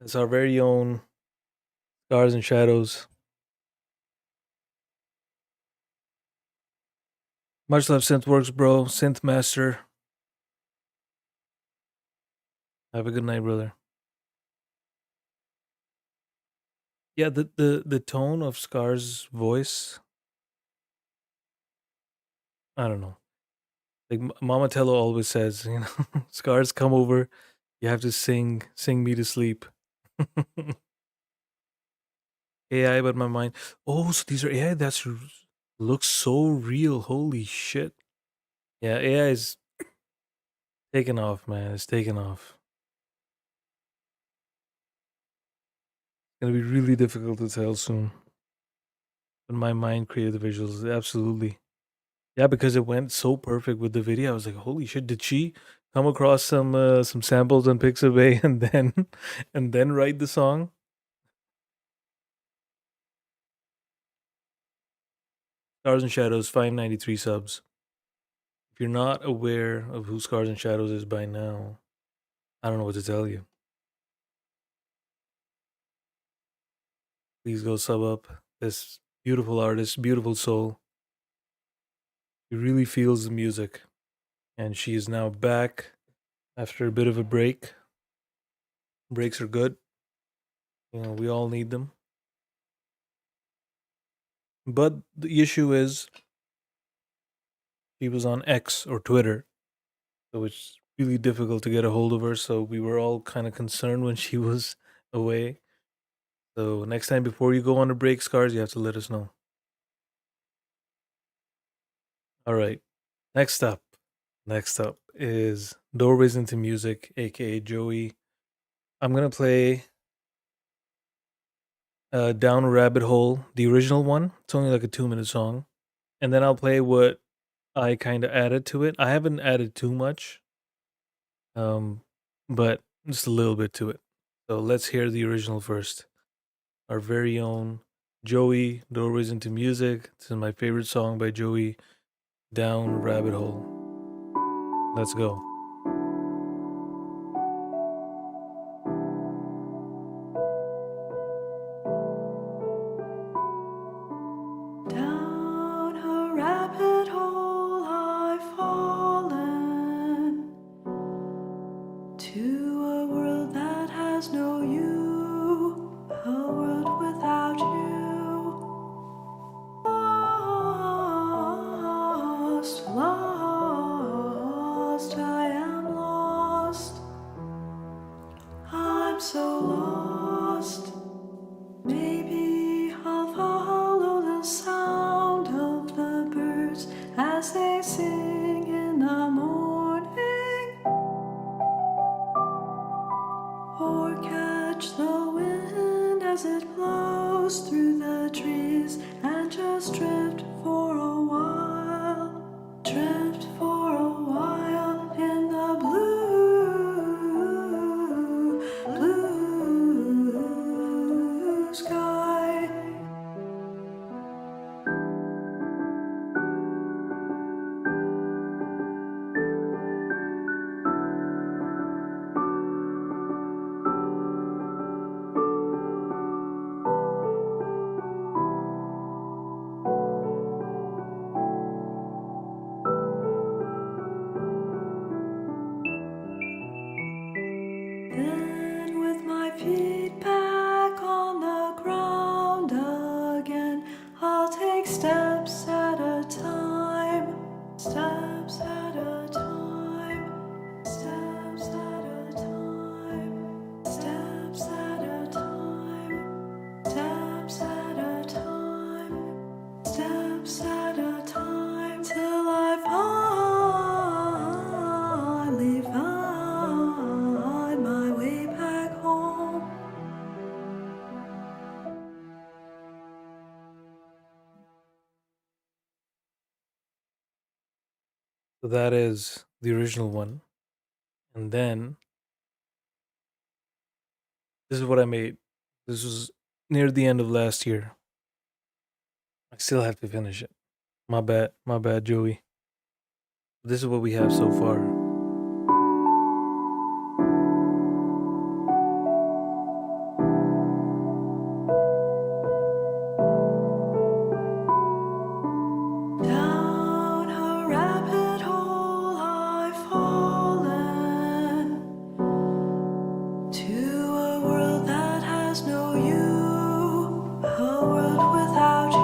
That's our very own Scars and Shadows. Much love, Synthworks, bro. Synth Master. Have a good night, brother. Yeah, the tone of Scar's voice, I don't know. Like Mama Tello always says, you know, Scars, come over. You have to sing me to sleep. AI, but my mind. Oh, so these are AI. Looks so real. Holy shit. Yeah, AI is taking off, man. It's taking off. It's gonna be really difficult to tell soon. But my mind created the visuals. Absolutely. Yeah, because it went so perfect with the video. I was like, holy shit, did she come across some samples on Pixabay and then write the song? Scars and Shadows, 593 subs. If you're not aware of who Scars and Shadows is by now, I don't know what to tell you. Please go sub up this beautiful artist, beautiful soul. He really feels the music. And she is now back after a bit of a break. Breaks are good. You know, we all need them. But the issue is she was on X or Twitter. So it's really difficult to get a hold of her. So we were all kind of concerned when she was away. So next time before you go on a break, Scars, you have to let us know. All right. Next up is Doorways into Music, aka Joey. I'm gonna play Down a Rabbit Hole, the original one. It's only like a 2-minute song. And then I'll play what I kind of added to it. I haven't added too much. But just a little bit to it. So let's hear the original first. Our very own Joey, Doorways into Music. This is my favorite song by Joey, Down a Rabbit Hole. Let's go. Down a rabbit hole I've fallen, to a world that has no you, a world without you. Lost, lost I So that is the original one. And then this is what I made. This was near the end of last year. I still have to finish it. My bad, Joey. This is what we have so far. Down a rabbit hole I've fallen to a world that has no you, a world without you.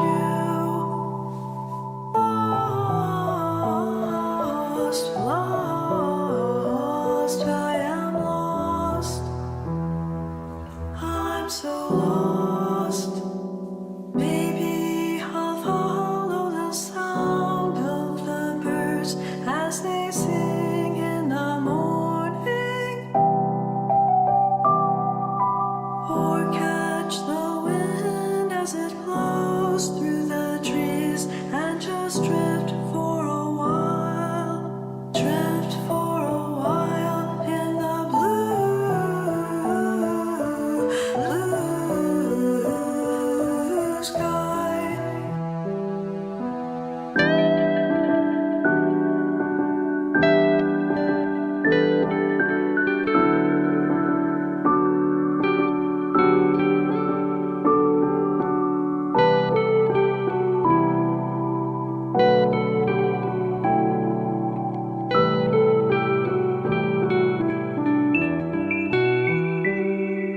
Lost, lost, I am lost. I'm so lost. Maybe I'll follow the sound of the birds as they sing in the morning, or catch the wind as it blows through the trees and just drift for a while, drift for a while in the blue sky.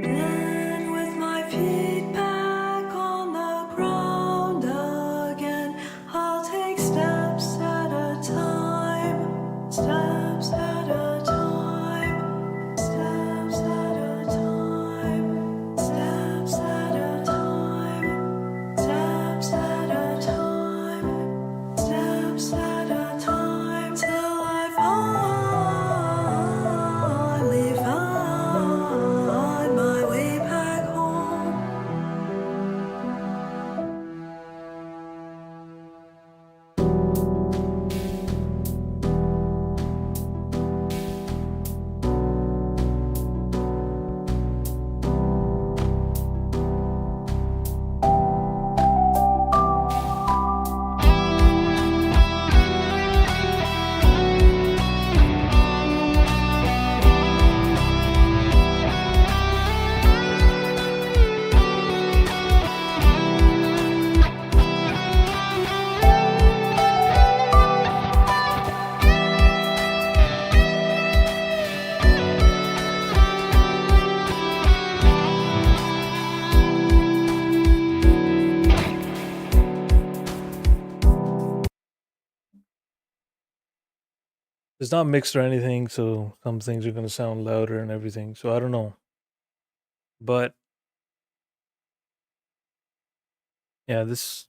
Then with my feet back on the ground again, I'll take steps at a time, steps at a time, steps at a time, steps at a time, steps at a time, steps at a time, till I finally find my way back home. It's not mixed or anything, so some things are gonna sound louder and everything. So I don't know. But yeah, this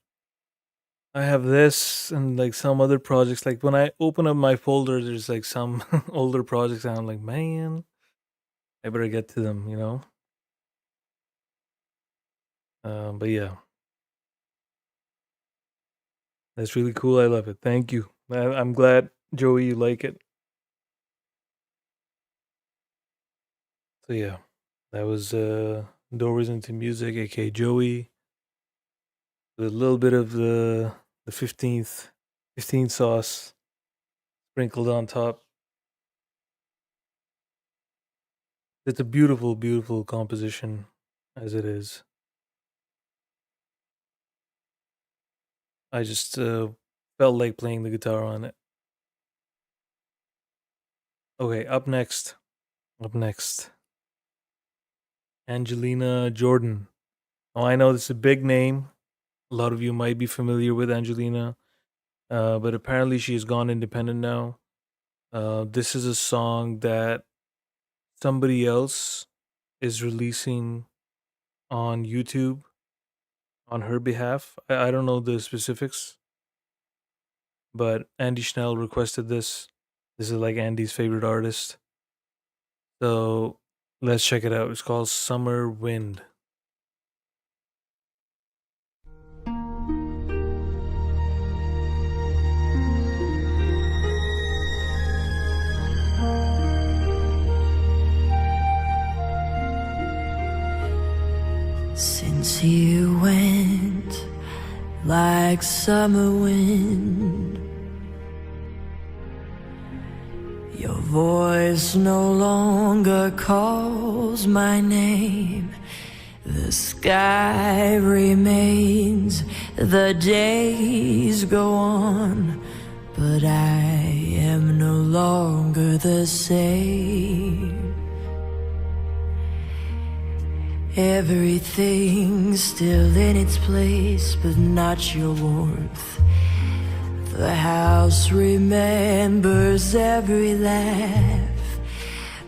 I have this and like some other projects. Like when I open up my folder, there's like some older projects, and I'm like, man, I better get to them, you know. But yeah, that's really cool. I love it. Thank you. I'm glad, Joey, you like it. So yeah, that was Doors into Music, aka Joey, with a little bit of the 15th sauce sprinkled on top. It's a beautiful, beautiful composition as it is. I just felt like playing the guitar on it. Okay, up next. Up next. Angelina Jordan. Oh, I know this is a big name. A lot of you might be familiar with Angelina, but apparently she has gone independent now. This is a song that somebody else is releasing on YouTube on her behalf. I don't know the specifics, but Andy Schnell requested this. This is like Andy's favorite artist. So let's check it out. It's called Summer Wind. you went like summer wind. Your voice no longer calls my name. The sky remains, the days go on, but I am no longer the same. Everything's still in its place, but not your warmth. The house remembers every laugh,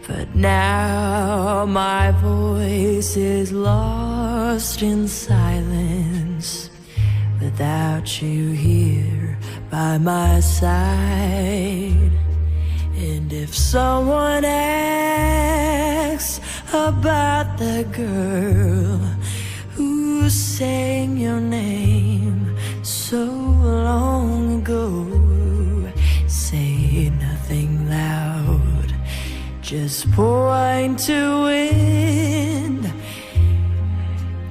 but now my voice is lost in silence without you here by my side. And if someone asks about the girl who sang your name so long ago, say nothing loud, just point to wind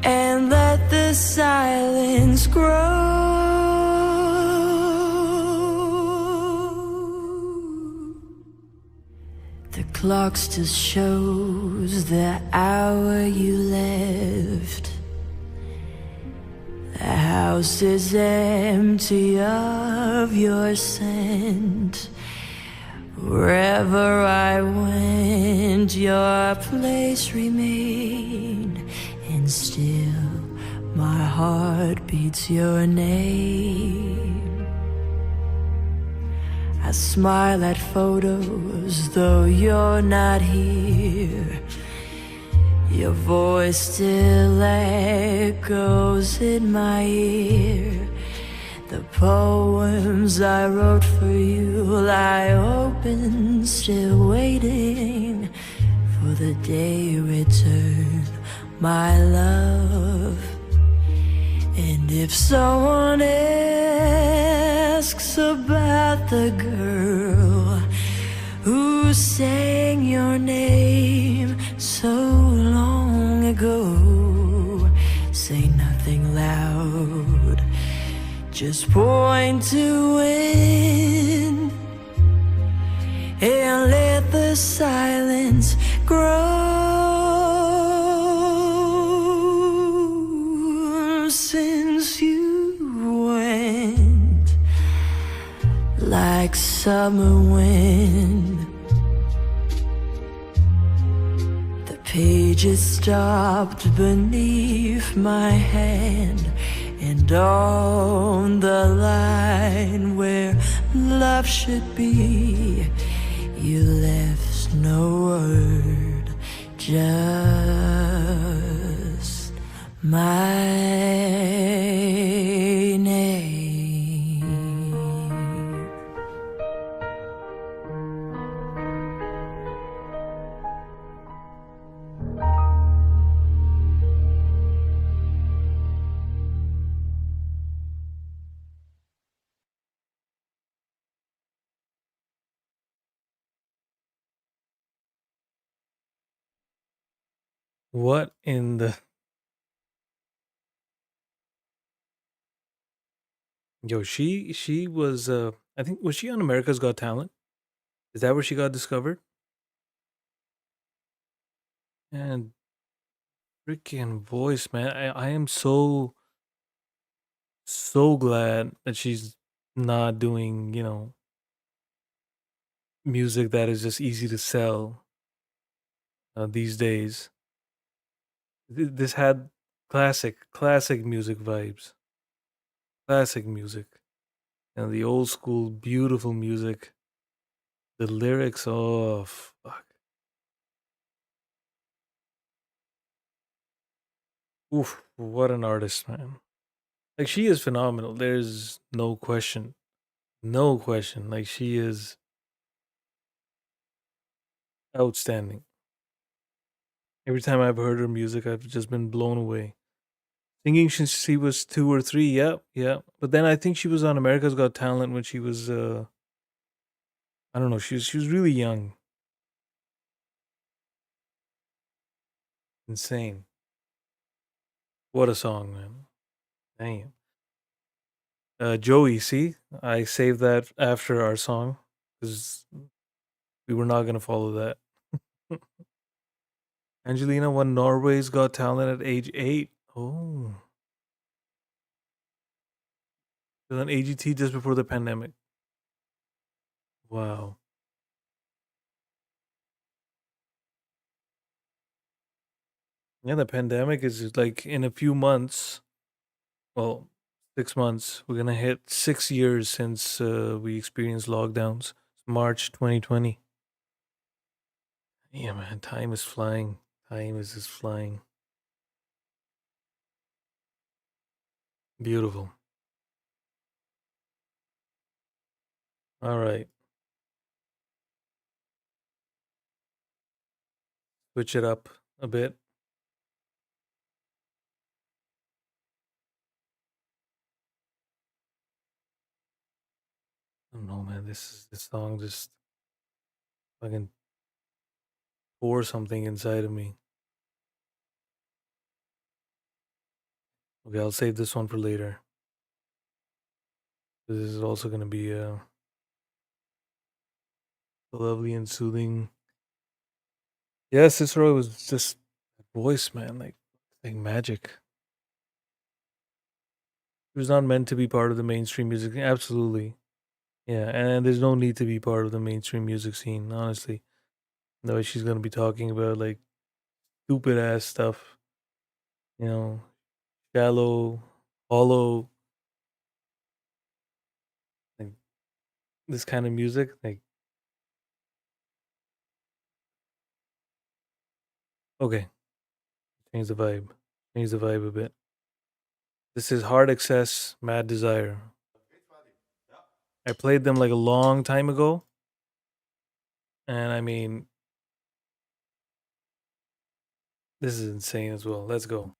and let the silence grow. The clock still shows the hour you left. The house is empty of your scent. Wherever I went, your place remained, and still my heart beats your name. I smile at photos, though you're not here. Your voice still echoes in my ear. The poems I wrote for you lie open, still waiting for the day you return, my love. And if someone asks about the girl who sang your name so long ago, say nothing loud, just point to wind and let the silence grow. Since you went like summer wind, the pages stopped beneath my hand, and on the line where love should be, you left no word, just my name. What in the yo? She was I think, was she on America's Got Talent? Is that where she got discovered? And freaking voice, man! I am so glad that she's not doing, music that is just easy to sell these days. This had classic music vibes, classic music, and the old school beautiful music. The lyrics, oh fuck, oof, what an artist, man! Like, she is phenomenal. There's no question, no question. Like, she is outstanding. Every time I've heard her music, I've just been blown away. Singing since she was 2 or 3, yeah, yeah. But then I think she was on America's Got Talent when she was, I don't know, she was really young. Insane. What a song, man. Damn. Joey, see, I saved that after our song because we were not gonna follow that. Angelina won Norway's Got Talent at age 8. Oh, it was on AGT just before the pandemic. Wow. Yeah, the pandemic is like in a few months. Well, 6 months. We're gonna hit 6 years since we experienced lockdowns. March 2020. Yeah, man, time is flying. Time is just flying. Beautiful. All right, switch it up a bit. I don't know, man. This song just fucking pour something inside of me. Okay, I'll save this one for later. This is also gonna be lovely and soothing. Yeah, Cicero was just that voice, man, like magic. He was not meant to be part of the mainstream music scene. Absolutely. Yeah, and there's no need to be part of the mainstream music scene, honestly. No way she's gonna be talking about like stupid ass stuff, you know, shallow, hollow, like this kind of music. Like, okay, change the vibe. Change the vibe a bit. This is Hard Excess, Mad Desire. I played them like a long time ago, and I mean, this is insane as well. Let's go.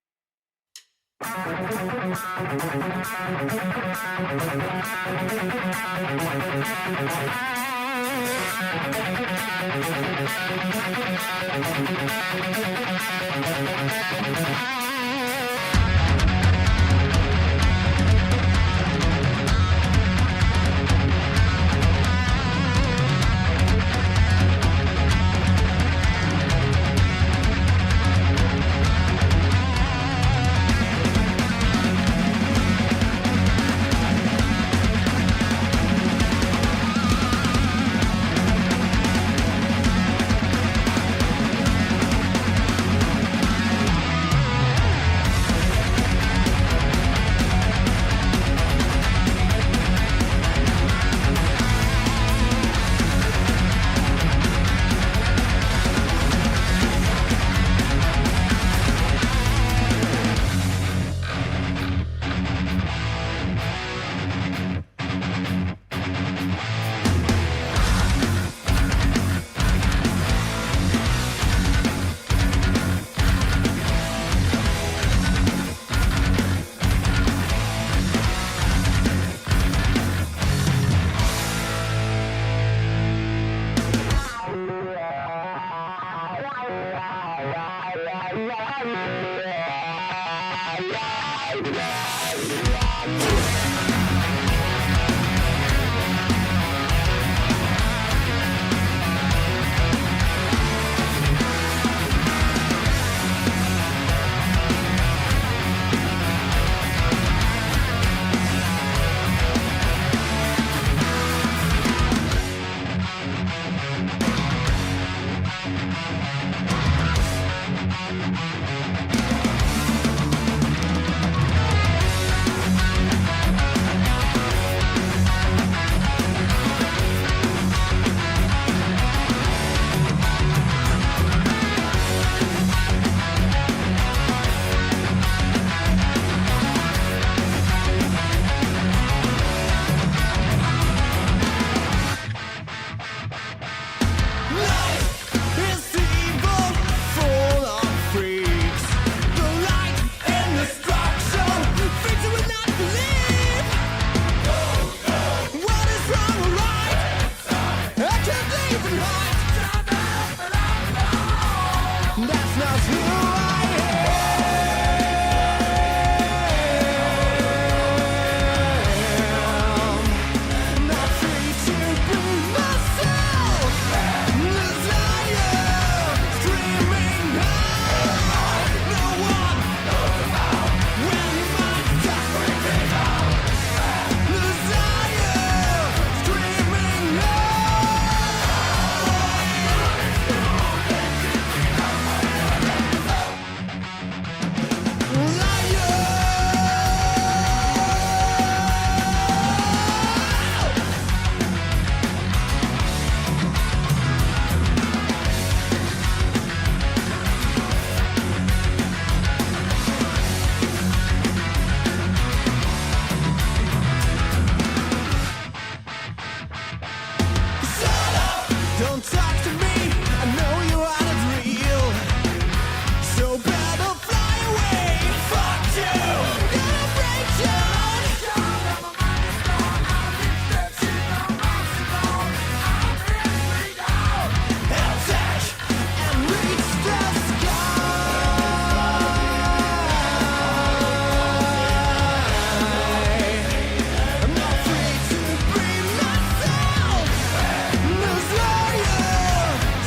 Don't talk to me, I know you aren't real. So better fly away. Fuck you, gonna break down. Attack and reach the sky. I'm not free to be myself. Desire,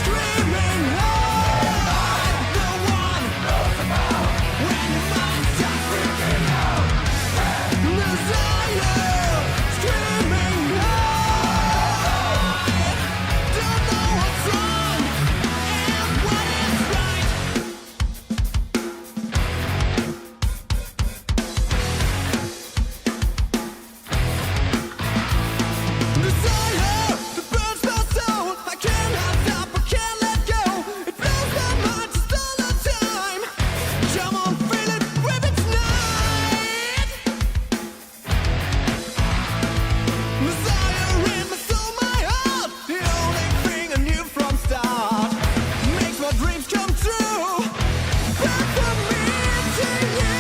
screaming hard. No one knows about when your mind starts freaking out. Desire, screaming hard. Don't know what's wrong and what is right. Desire that burns my soul. I cannot stop, I can't let go. It blows my mind just all the time. Come on, feel it with its night. Desire in my soul, my heart. The only thing I knew from start. Makes my dreams come true. Back from me to you.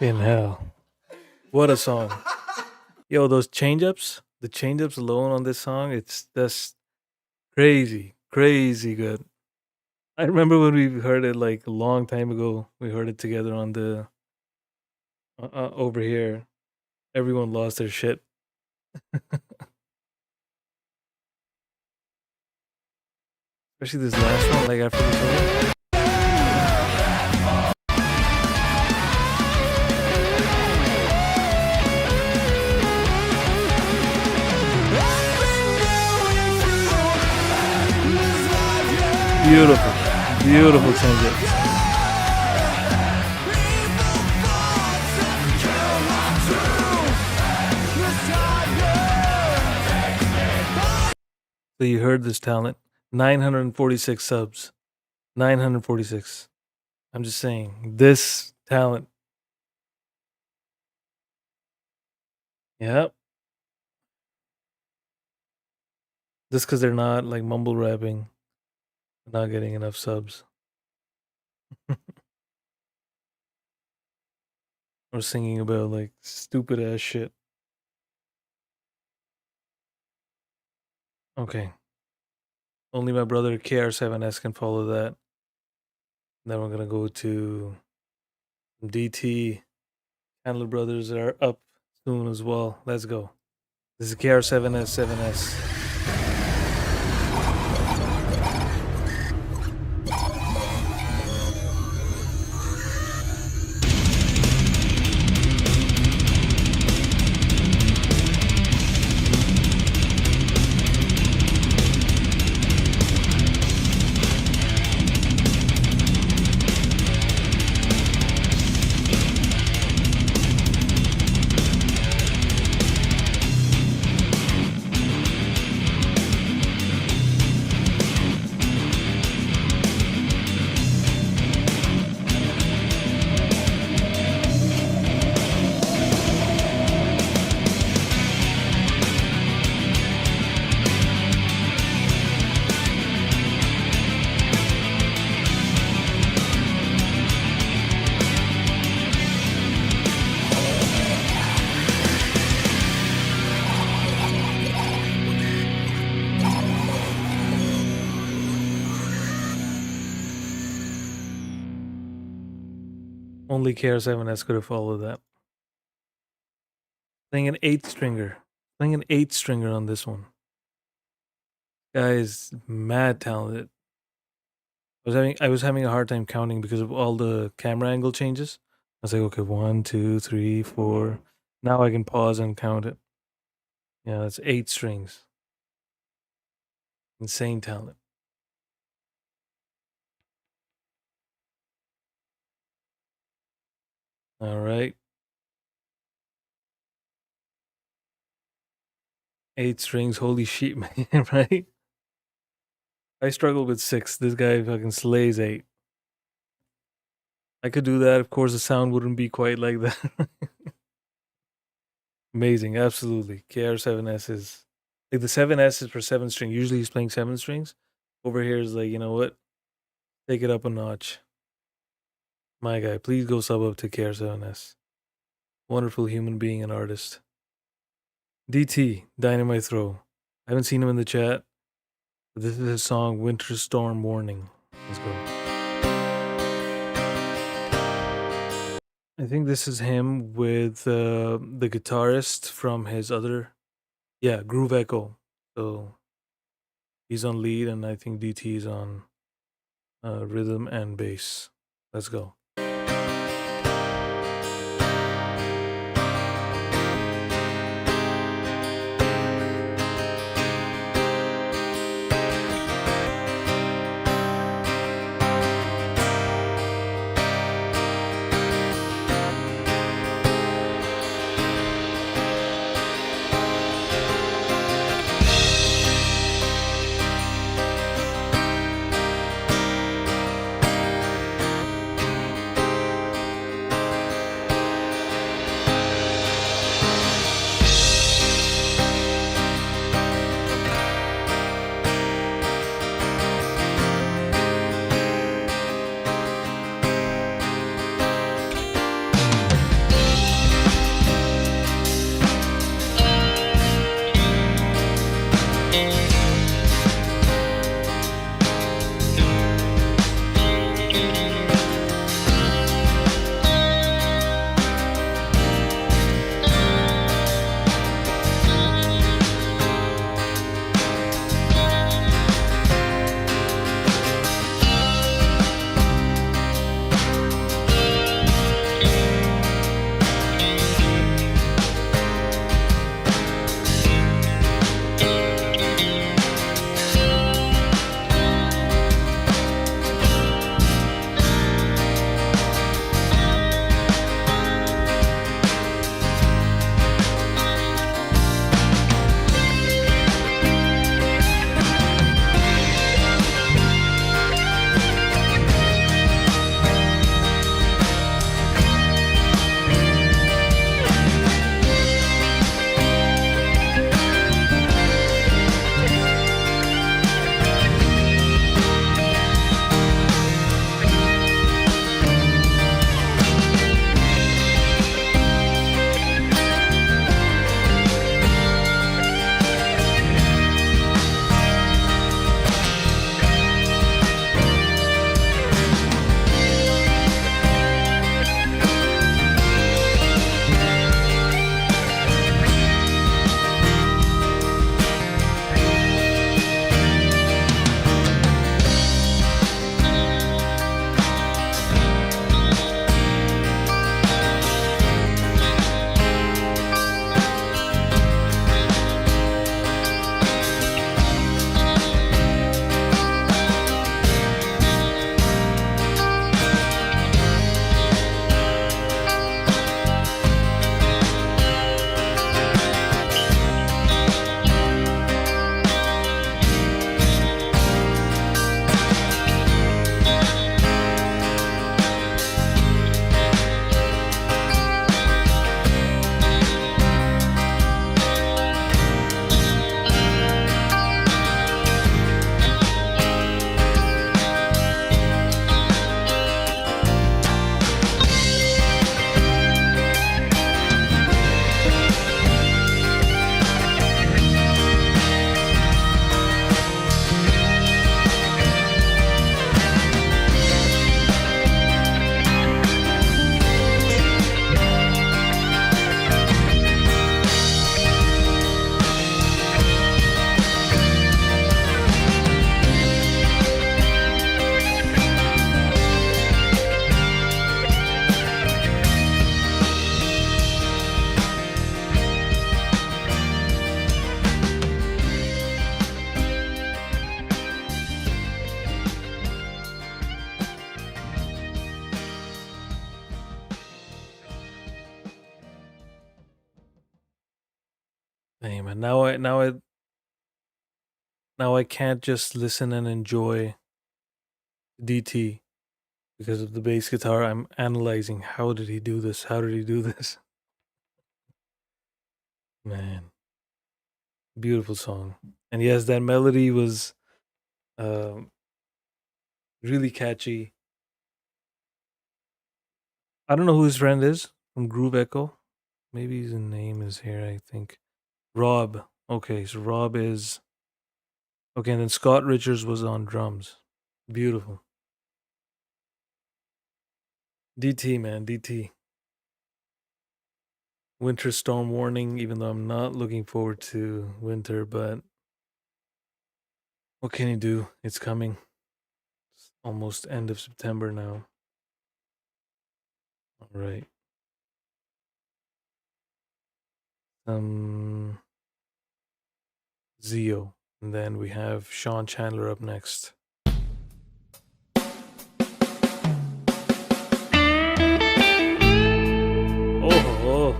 In hell. What a song. Yo, those change-ups, the change-ups alone on this song, it's just crazy, crazy good. I remember when we heard it like a long time ago. We heard it together on the over here. Everyone lost their shit. Especially this last one, like after the solo. Beautiful, beautiful change-ups. So you heard this talent. 946 subs. 946. I'm just saying, this talent. Yep. Just because they're not like mumble rapping, not getting enough subs. Or singing about like stupid ass shit. Okay. Only my brother KR7S can follow that. Then we're gonna go to DT. Handler Brothers are up soon as well. Let's go. This is KR7S 7S. Only KR7S could have followed that. Playing an 8-stringer. Playing an 8-stringer on this one. Guy is mad talented. I was having a hard time counting because of all the camera angle changes. I was like, okay, 1, 2, 3, 4. Now I can pause and count it. Yeah, that's 8 strings. Insane talent. All right. 8 strings, holy shit, man, right? I struggle with 6. This guy fucking slays 8. I could do that. Of course, the sound wouldn't be quite like that. Amazing, absolutely. KR7S is like the 7S is for 7 string. Usually he's playing 7 strings. Over here is like, you know what? Take it up a notch. My guy, please go sub up to KR7S. Wonderful human being and artist. DT, Dynamite Throw. I haven't seen him in the chat, but this is his song Winter Storm Warning. Let's go. I think this is him with the guitarist from his other, Groove Echo. So he's on lead, and I think DT is on rhythm and bass. Let's go. Hey man, now I can't just listen and enjoy DT because of the bass guitar. I'm analyzing how did he do this? How did he do this? Man, beautiful song. And yes, that melody was um really catchy. I don't know who his friend is from Groove Echo. Maybe his name is here, I think. Rob. Okay, so Rob is okay, and then Scott Richards was on drums. Beautiful. DT man, DT. Winter storm warning, even though I'm not looking forward to winter, but what can you do? It's coming. It's almost end of September now. All right. Zio. And then we have Sean Chandler up next. Oh.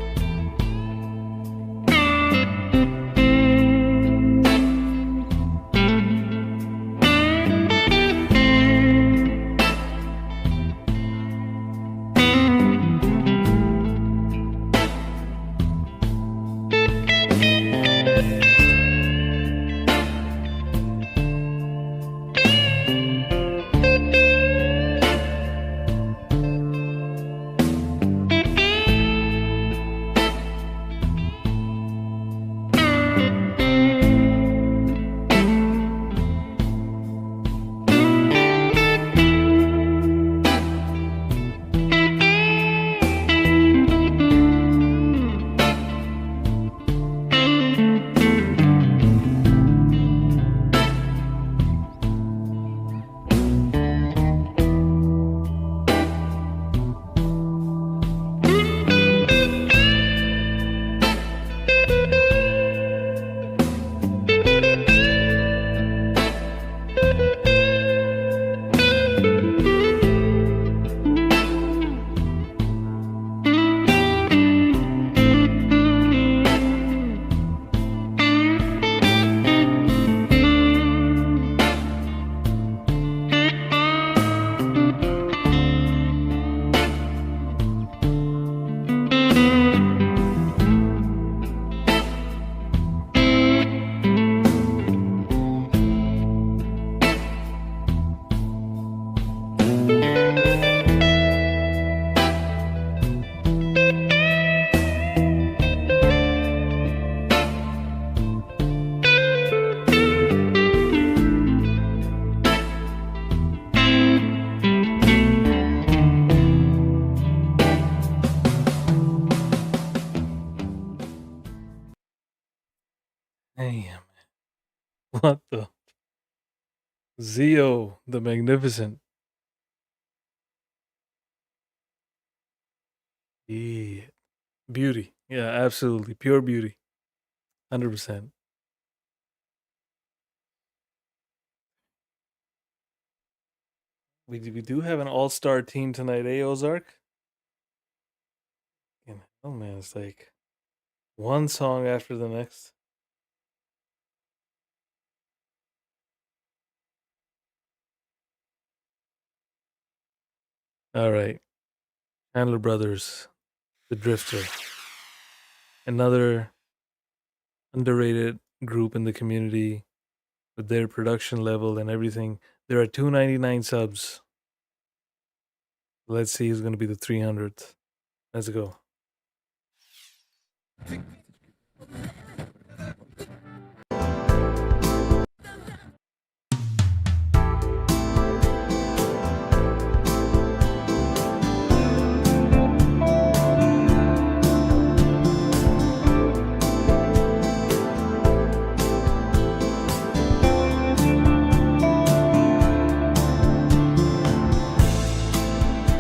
Damn. What the? Zio, the Magnificent. Yeah. Beauty. Yeah, absolutely. Pure beauty. 100%. We do have an all-star team tonight, eh, Ozark? Oh man, it's like one song after the next. All right. Handler Brothers, The Drifter. Another underrated group in the community with their production level and everything. There are 299 subs. Let's see who's going to be the 300th. Let's go.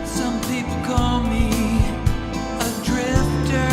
Some people call me a drifter.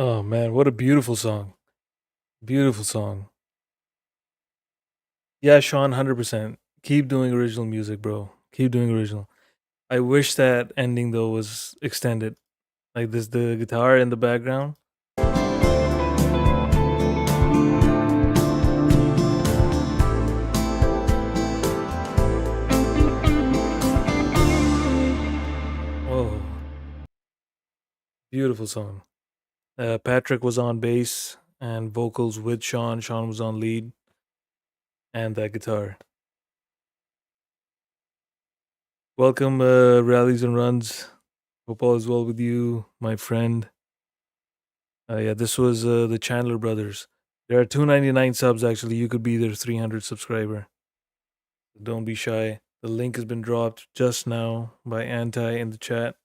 Oh man, what a beautiful song. Beautiful song. Yeah, Sean, 100%. Keep doing original music, bro. Keep doing original. I wish that ending though was extended. Like this, the guitar in the background. Oh, beautiful song. Patrick was on bass and vocals with Sean. Sean was on lead and that guitar. Welcome, Rallies and Runs. Hope all is well with you, my friend. Yeah, this was the Chandler brothers. There are 299 subs actually. You could be their 300 subscriber. Don't be shy. The link has been dropped just now by Anti in the chat.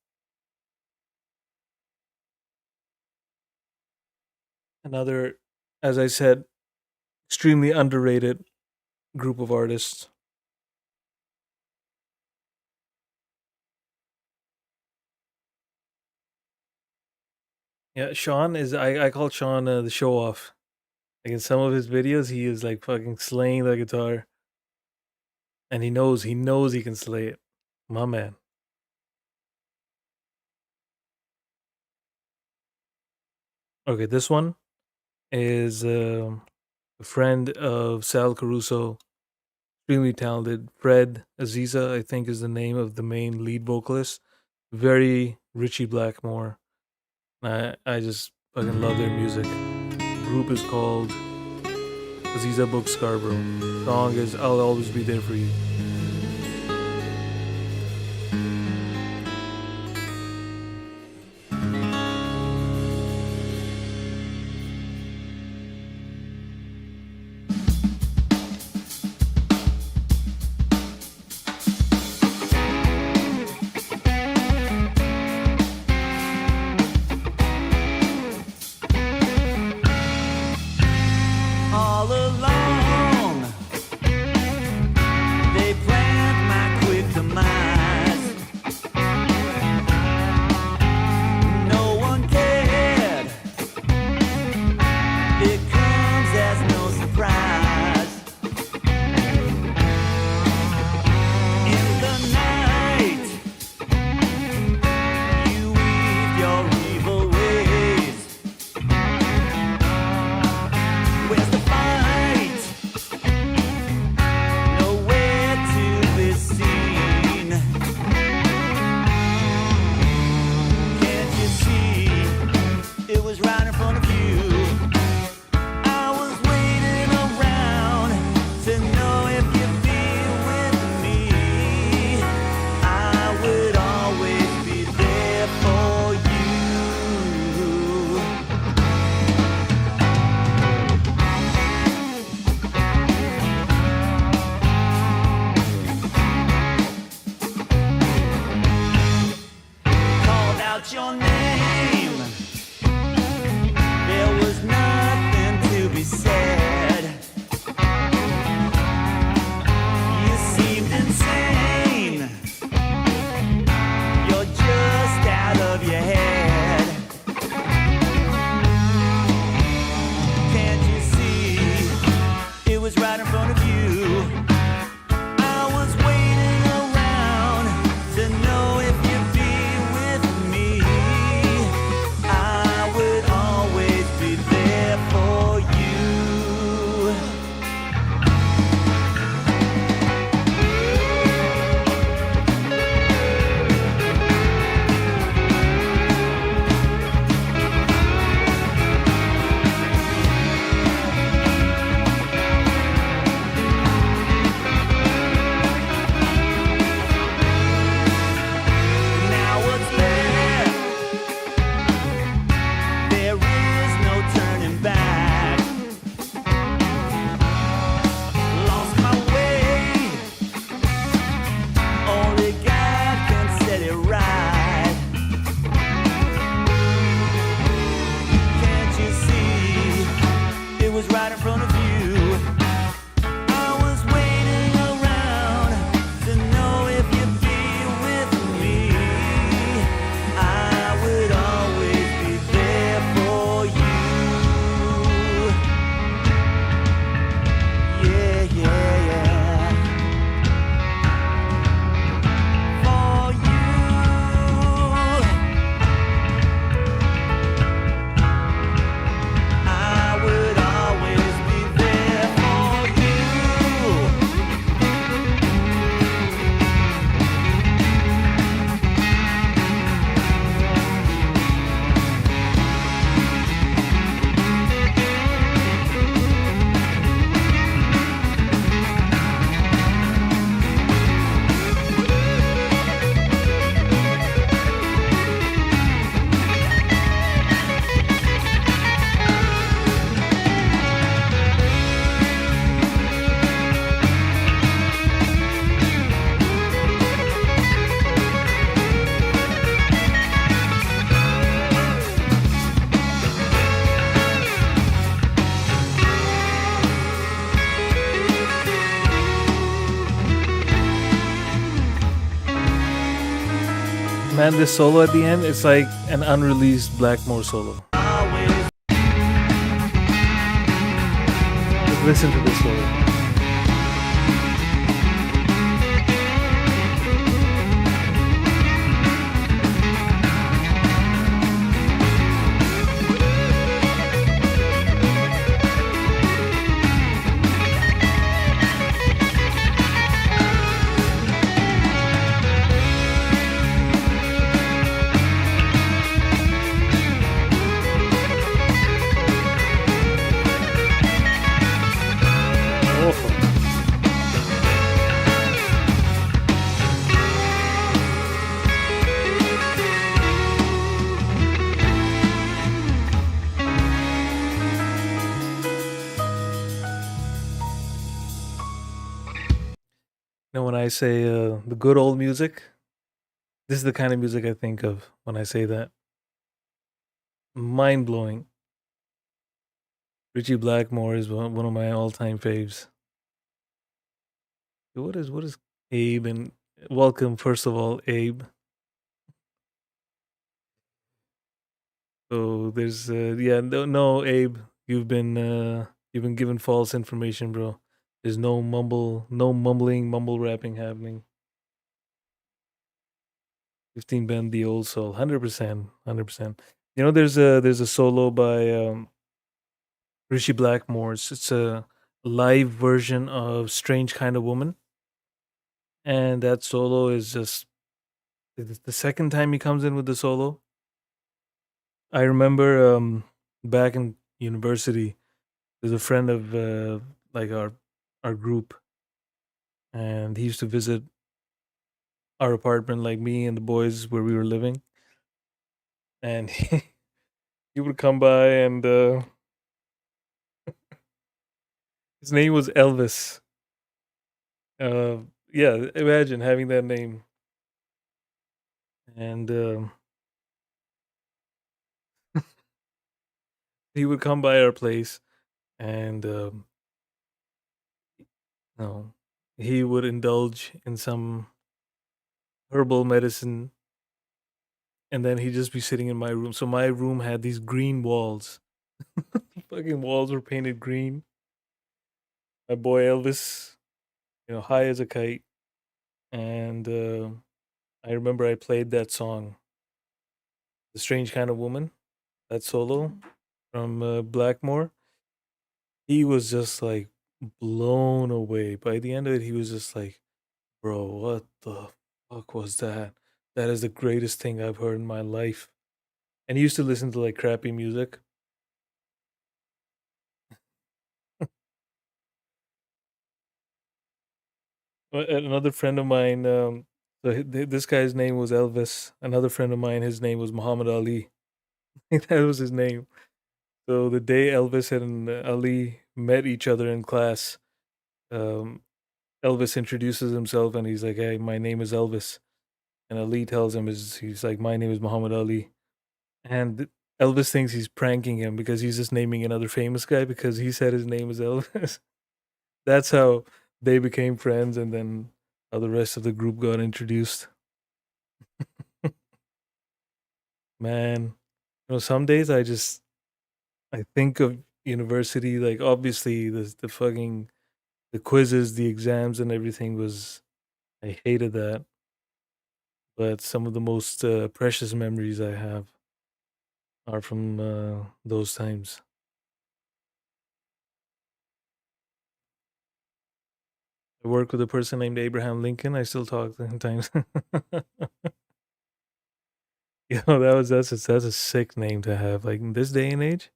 Another, as I said, extremely underrated group of artists. Yeah, Sean is, I call Sean the show off. Like in some of his videos, he is like fucking slaying the guitar. And he knows he can slay it. My man. Okay, this one is a friend of Sal Caruso, extremely talented. Fred Aziza, I think, is the name of the main lead vocalist. Very Richie Blackmore. I just fucking love their music. Group is called Aziza Book Scarborough. Song is I'll Always Be There For You. All along, they planned my quick demise. No one cared. It comes as no surprise. In the night, you weave your evil ways. Where's the fight? Nowhere to be seen. Can't you see? It was right in front of you. I was waiting around to know if you'd be with me. I would always be there for you. Called out your name. Man, this solo at the end, it's like an unreleased Blackmore solo. Just listen to this solo. When I say the good old music, this is the kind of music I think of when I say that. Mind blowing. Richie Blackmore is one of my all time faves. What is Abe, and welcome first of all, Abe. So there's yeah, no Abe, you've been given false information, bro. There's no mumbling, mumble rapping happening. 15 Bend the old soul, 100%, 100%. There's a solo by Rishi Blackmore. It's a live version of Strange Kind of Woman. And that solo is just the second time he comes in with the solo. I remember back in university, there's a friend of like our group, and he used to visit our apartment, like me and the boys where we were living. And he would come by, and his name was Elvis. Uh, yeah, imagine having that name. And he would come by our place, and no, he would indulge in some herbal medicine, and then he'd just be sitting in my room. So my room had these green walls. Fucking walls were painted green. My boy Elvis, high as a kite, and I remember I played that song, "The Strange Kind of Woman," that solo from Blackmore. He was just like blown away. By the end of it, he was just like, "Bro, what the fuck was that? That is the greatest thing I've heard in my life." And he used to listen to like crappy music. Another friend of mine, this guy's name was Elvis. Another friend of mine, his name was Muhammad Ali. That was his name. So the day Elvis and Ali met each other in class, um, Elvis introduces himself and he's like, "Hey, my name is Elvis." And Ali tells him, he's like, "My name is Muhammad Ali." And Elvis thinks he's pranking him because he's just naming another famous guy because he said his name is Elvis. That's how they became friends, and then how the rest of the group got introduced. Man, some days I think of university, like obviously the fucking the quizzes, the exams, and everything was, I hated that. But some of the most precious memories I have are from those times. I work with a person named Abraham Lincoln. I still talk sometimes. That's a sick name to have, like in this day and age.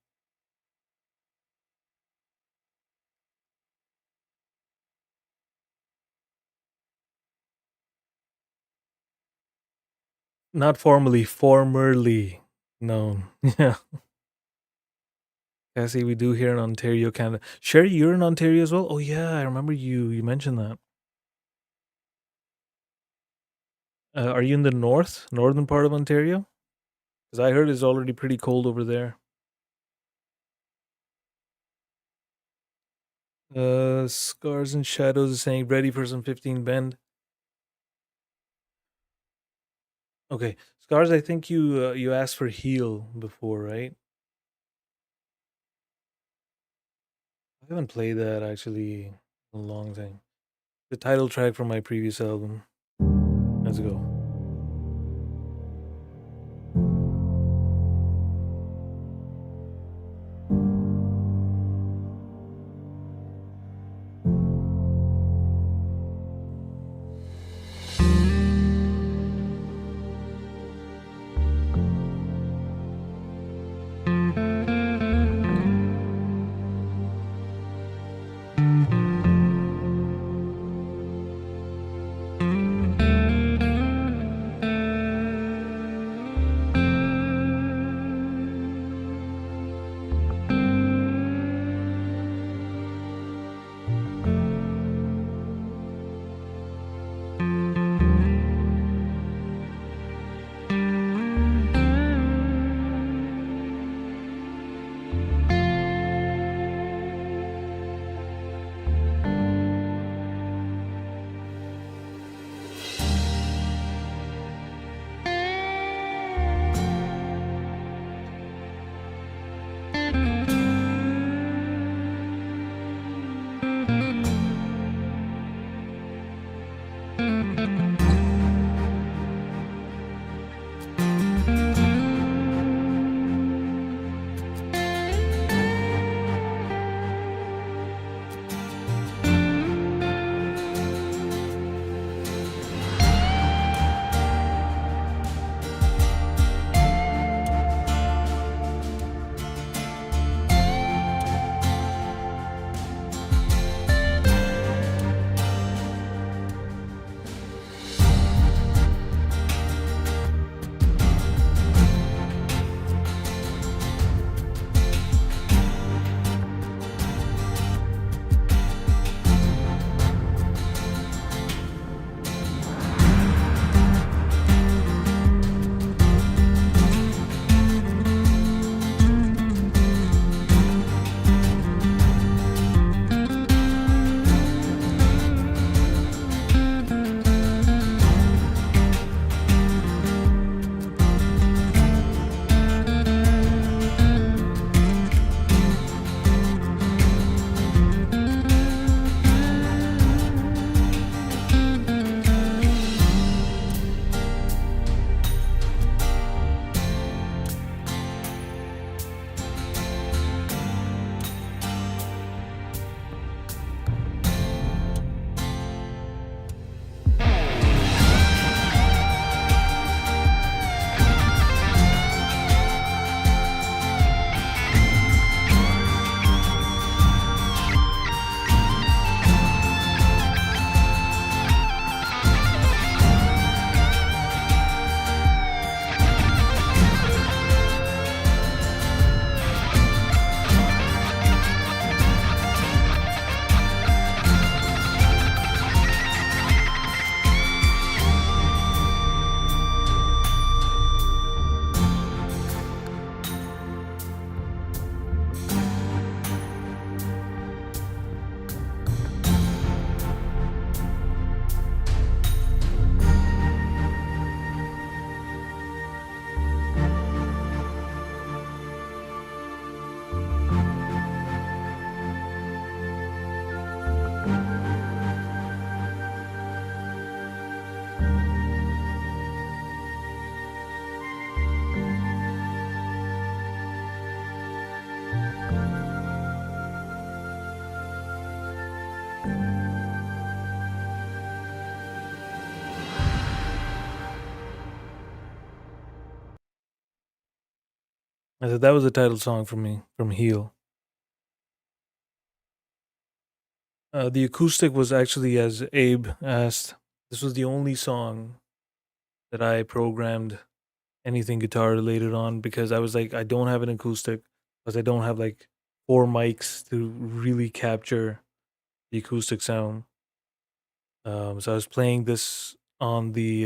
Not formally, formerly known. Yeah. Cassie, we do here in Ontario, Canada. Sherry, you're in Ontario as well? Oh yeah, I remember you mentioned that. Are you in the northern part of Ontario? Because I heard it's already pretty cold over there. Scars and Shadows is saying ready for some 15 Bend. Okay, Scars, I think you asked for heal before, right? I haven't played that actually in a long time. The title track from my previous album. Let's go. I said that was the title song for me from Heal. The acoustic was actually, as Abe asked, this was the only song that I programmed anything guitar related on because I was like, I don't have an acoustic because I don't have like 4 mics to really capture the acoustic sound. So I was playing this on the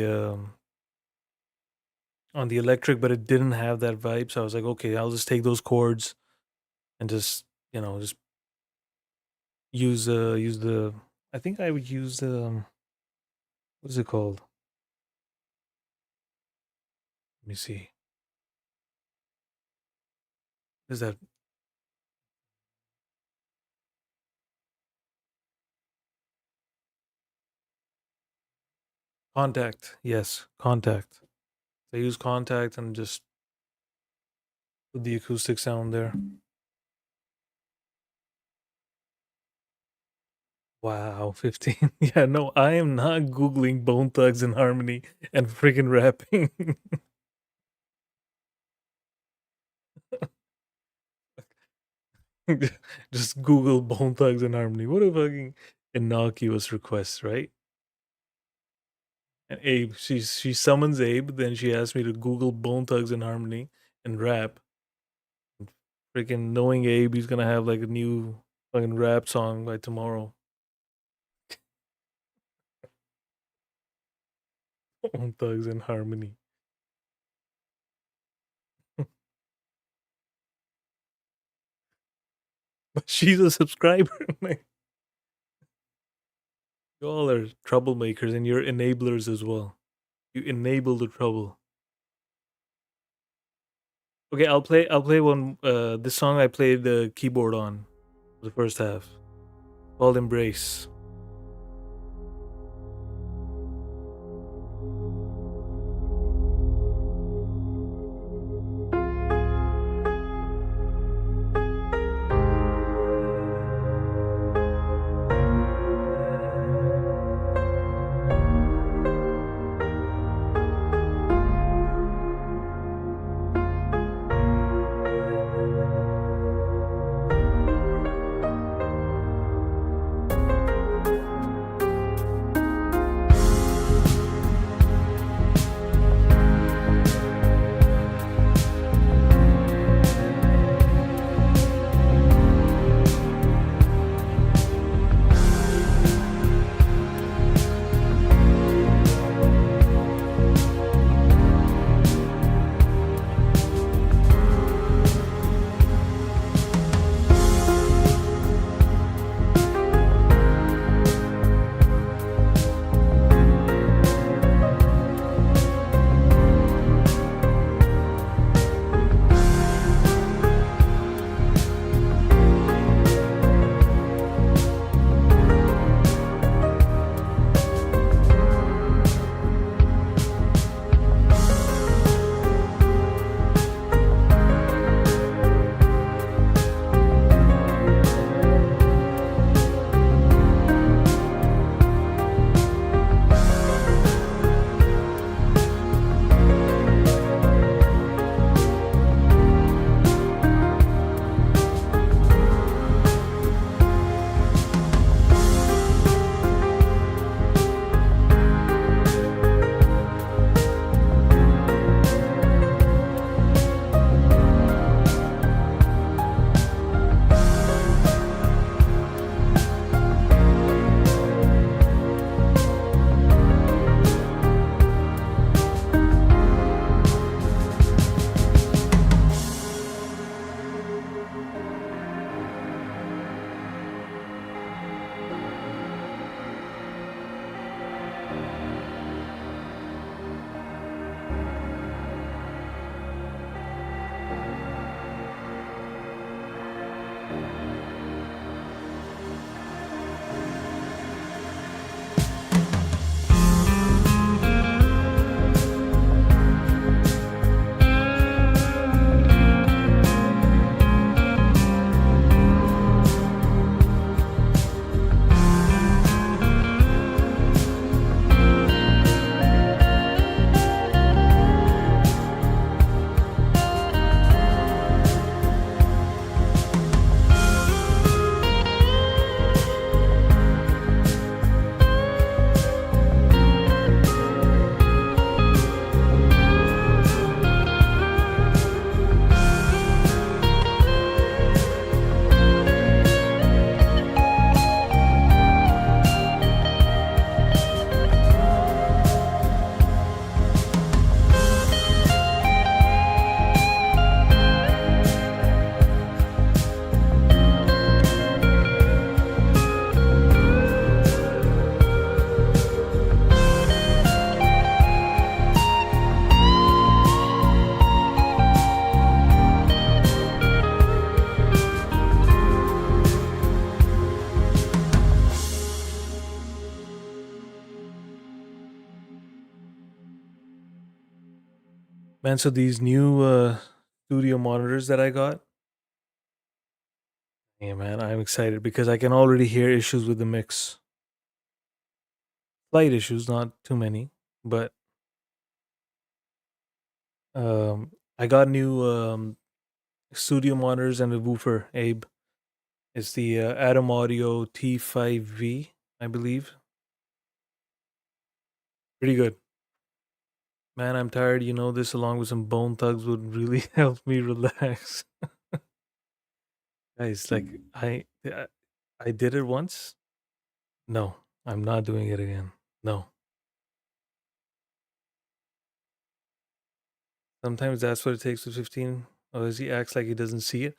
electric, but it didn't have that vibe. So I was like, okay, I'll just take those chords and just just use the. I think I would use the what's it called? Let me see. Is that contact? Yes, contact. I use contact and just put the acoustic sound there. Wow, 15. Yeah, no, I am not Googling Bone Thugs and Harmony and freaking rapping. Just Google Bone Thugs and Harmony. What a fucking innocuous request, right? And Abe, she summons Abe, then she asks me to Google Bone Thugs and Harmony and rap. Freaking knowing Abe, he's gonna have like a new fucking rap song by tomorrow. Bone Thugs and Harmony. But she's a subscriber. Like, y'all are troublemakers and you're enablers as well. You enable the trouble. Okay, I'll play one this song I played the keyboard on the first half. Called Embrace. Man, so these new studio monitors that I got, yeah, man, I'm excited because I can already hear issues with the mix. Slight issues, not too many, but I got new studio monitors and a woofer, Abe. It's the Atom Audio T5V, I believe. Pretty good. Man, I'm tired. You know, this along with some bone thugs would really help me relax. Guys, like I did it once. No, I'm not doing it again. No. Sometimes that's what it takes with 15. Oh, as he acts like he doesn't see it.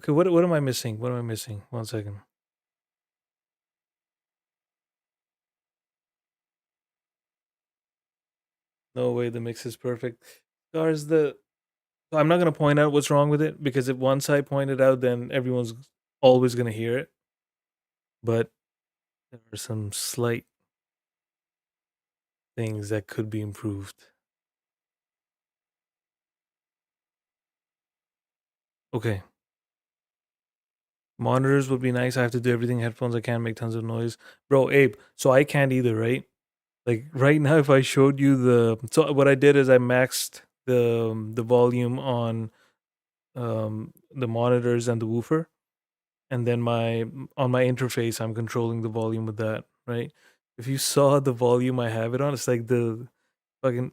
Okay, what am I missing? What am I missing? 1 second. No way, the mix is perfect. Scars the. I'm not gonna point out what's wrong with it because if once I point it out, then everyone's always gonna hear it. But there are some slight things that could be improved. Okay. Monitors would be nice. I have to do everything. Headphones, I can't make tons of noise. Bro, Abe, so I can't either, right? Like right now, if I showed you so what I did is I maxed the volume on the monitors and the woofer, and then on my interface, I'm controlling the volume with that, right? If you saw the volume I have it on, it's like the fucking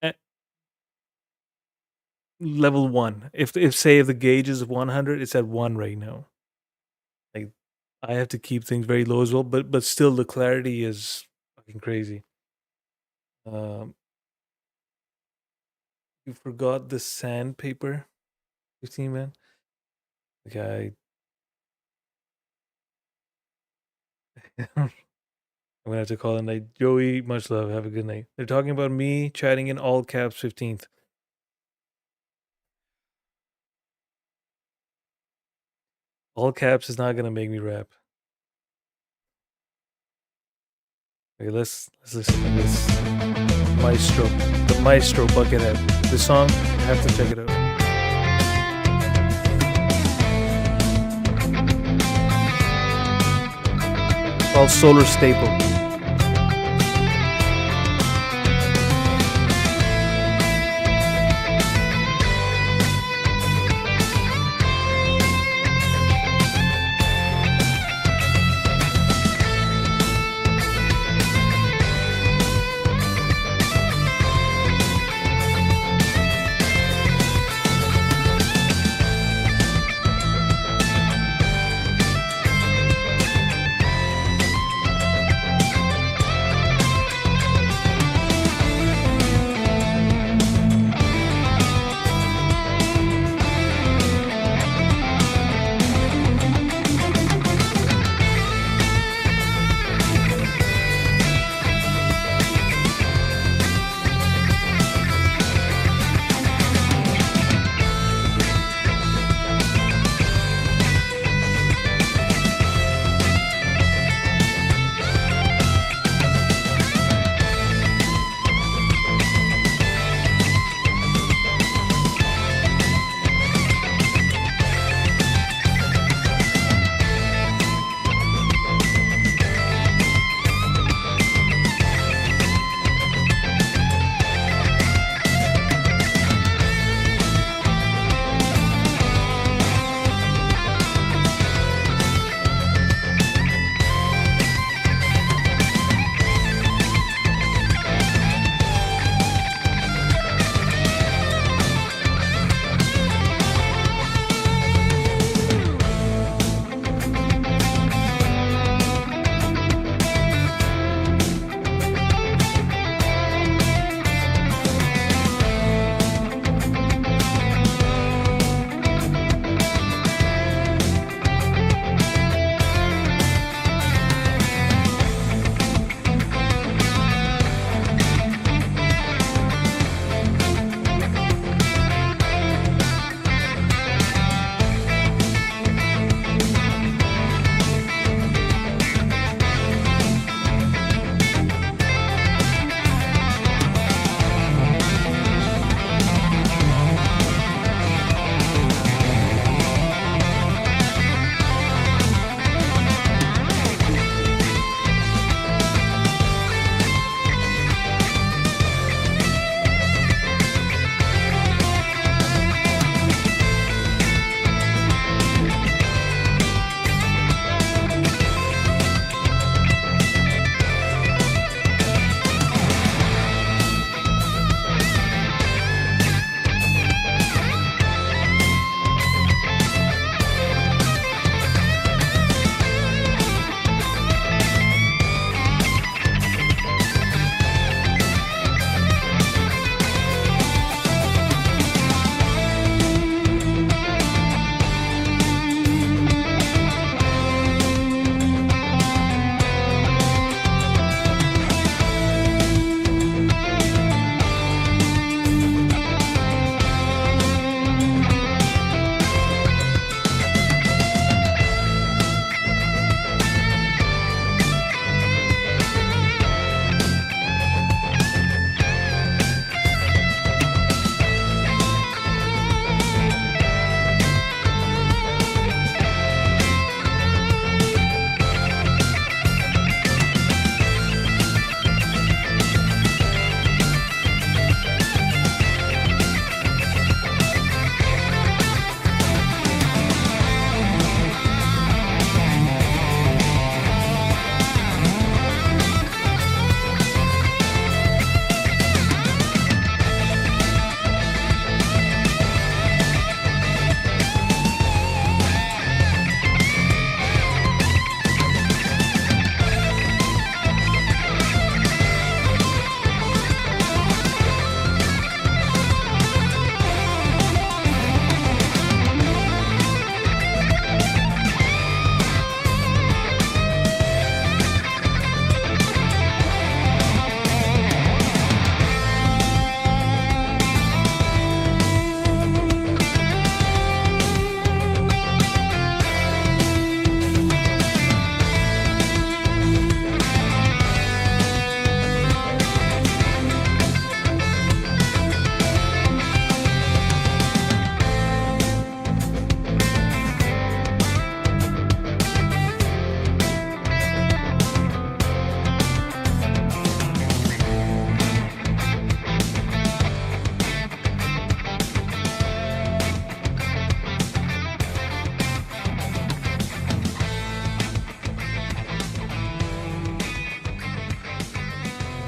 eh, level 1. If say if the gauge is 100, it's at 1 right now. Like I have to keep things very low as well, but still the clarity is fucking crazy. Um, you forgot the sandpaper, 15 man. Okay, I'm gonna have to call it night. Joey, much love. Have a good night. They're talking about me chatting in all caps 15th. All caps is not gonna make me rap. Okay, let's listen to this. Maestro. The Maestro Buckethead. The song, you have to check it out. Called Solar Staple.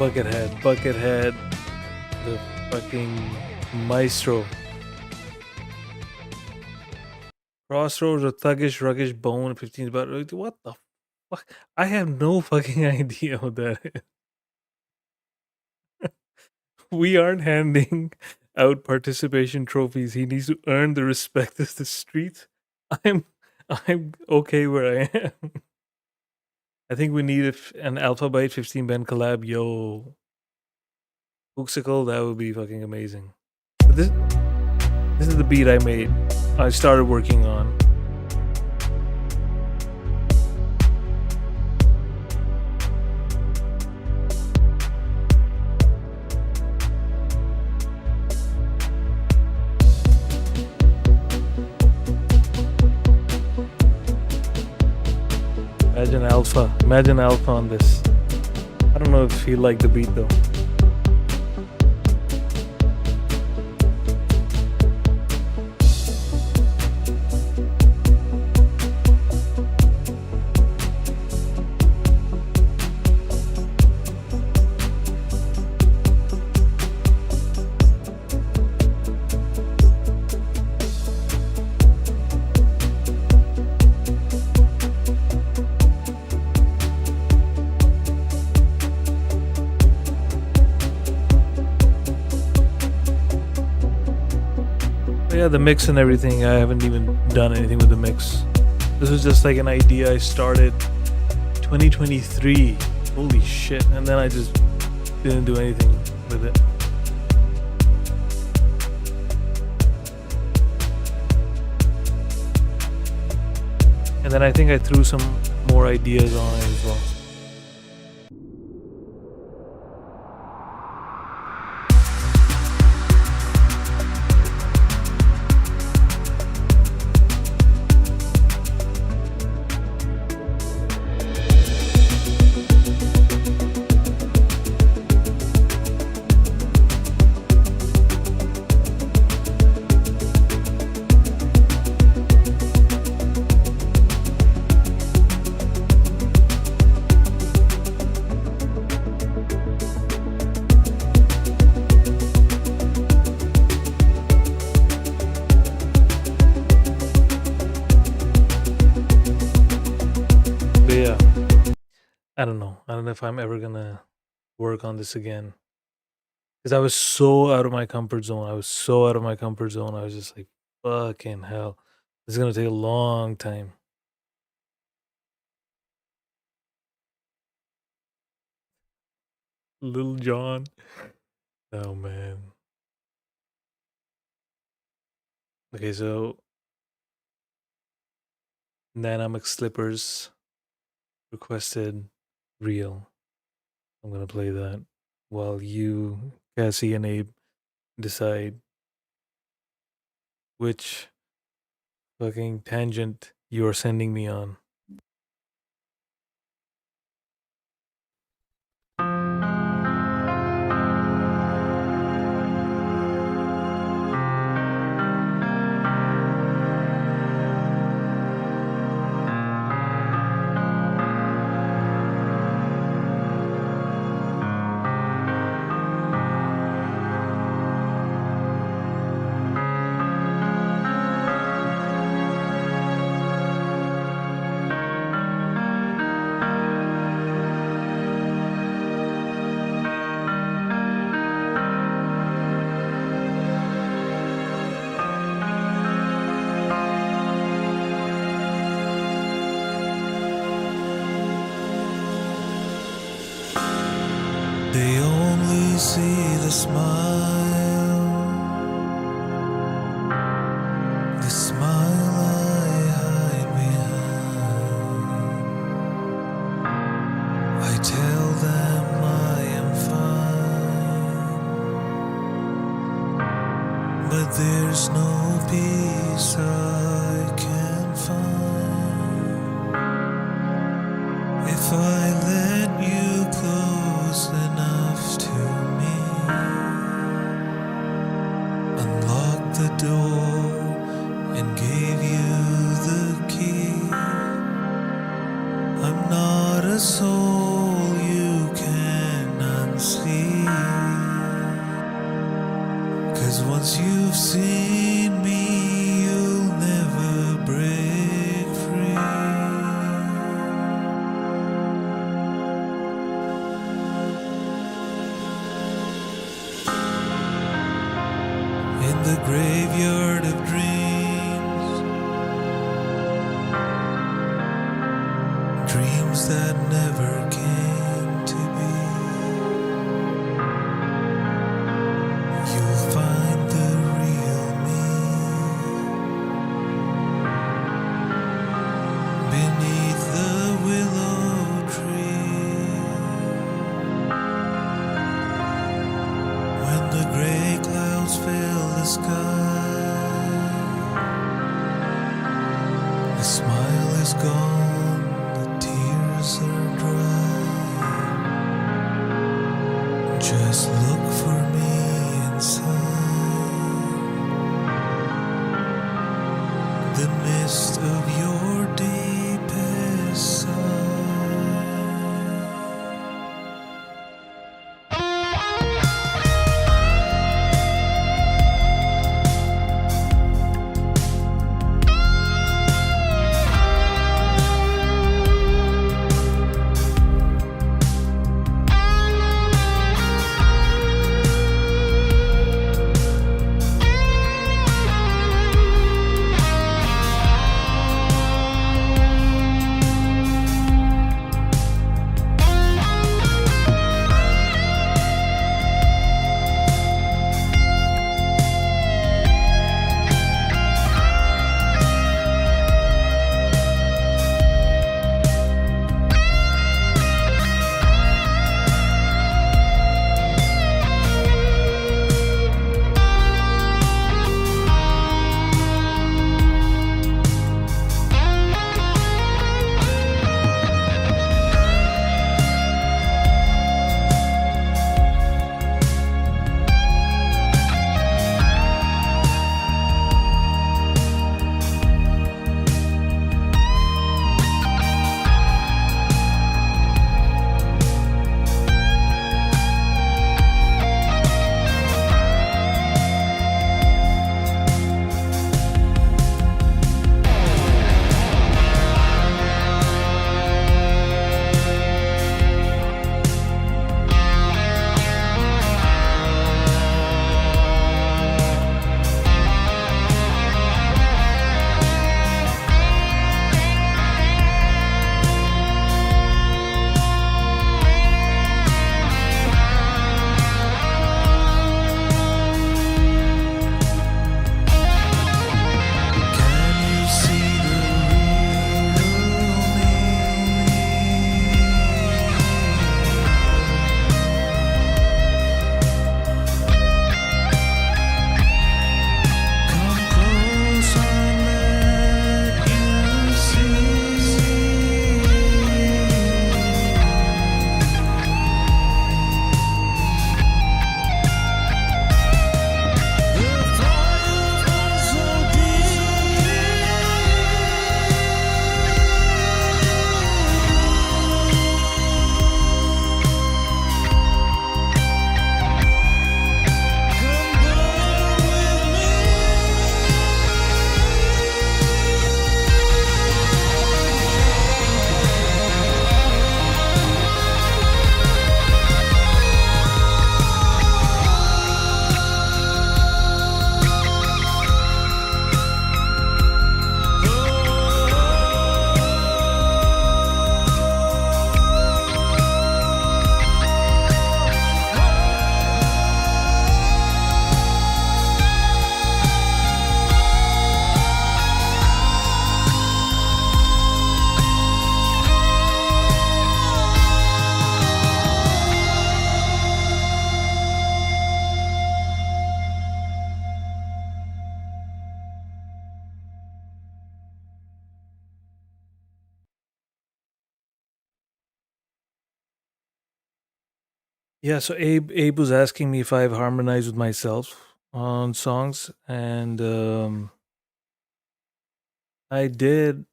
Buckethead, the fucking maestro. Crossroads or thuggish, ruggish bone, 15 about what the fuck? I have no fucking idea what that is. We aren't handing out participation trophies. He needs to earn the respect of the streets. I'm okay where I am. I think we need an Alpha Byte 15 Ben collab. Yo, Puuksicle, that would be fucking amazing. But this is the beat I made. I started working on. Imagine Alpha on this. I don't know if he liked the beat though. Yeah, the mix and everything, I haven't even done anything with the mix. This was just like an idea I started 2023. Holy shit. And then I just didn't do anything with it. And then I think I threw some more ideas on it as well. I don't know. I don't know if I'm ever gonna work on this again. Because I was so out of my comfort zone. I was just like, fucking hell. This is gonna take a long time. Little John. Oh man. Okay, so Nana McSlippers requested Real. I'm gonna play that while you, Cassie, and Abe decide which fucking tangent you are sending me on. They only see the smile I hide behind. I tell them I am fine, but there's no peace I can find if I let you close enough to me. Unlock the door and gave you the key. I'm not a soul you can unsee. dreams that never came to be. You'll find the real me beneath the willow tree. When the gray clouds fill the sky, the smile is gone, the tears are dry. Just look for me inside the mist of your deepest sigh. Can you see the real me? Come close and let you see. The fire burns so Yeah, so Abe was asking me if I've harmonized with myself on songs, and I did.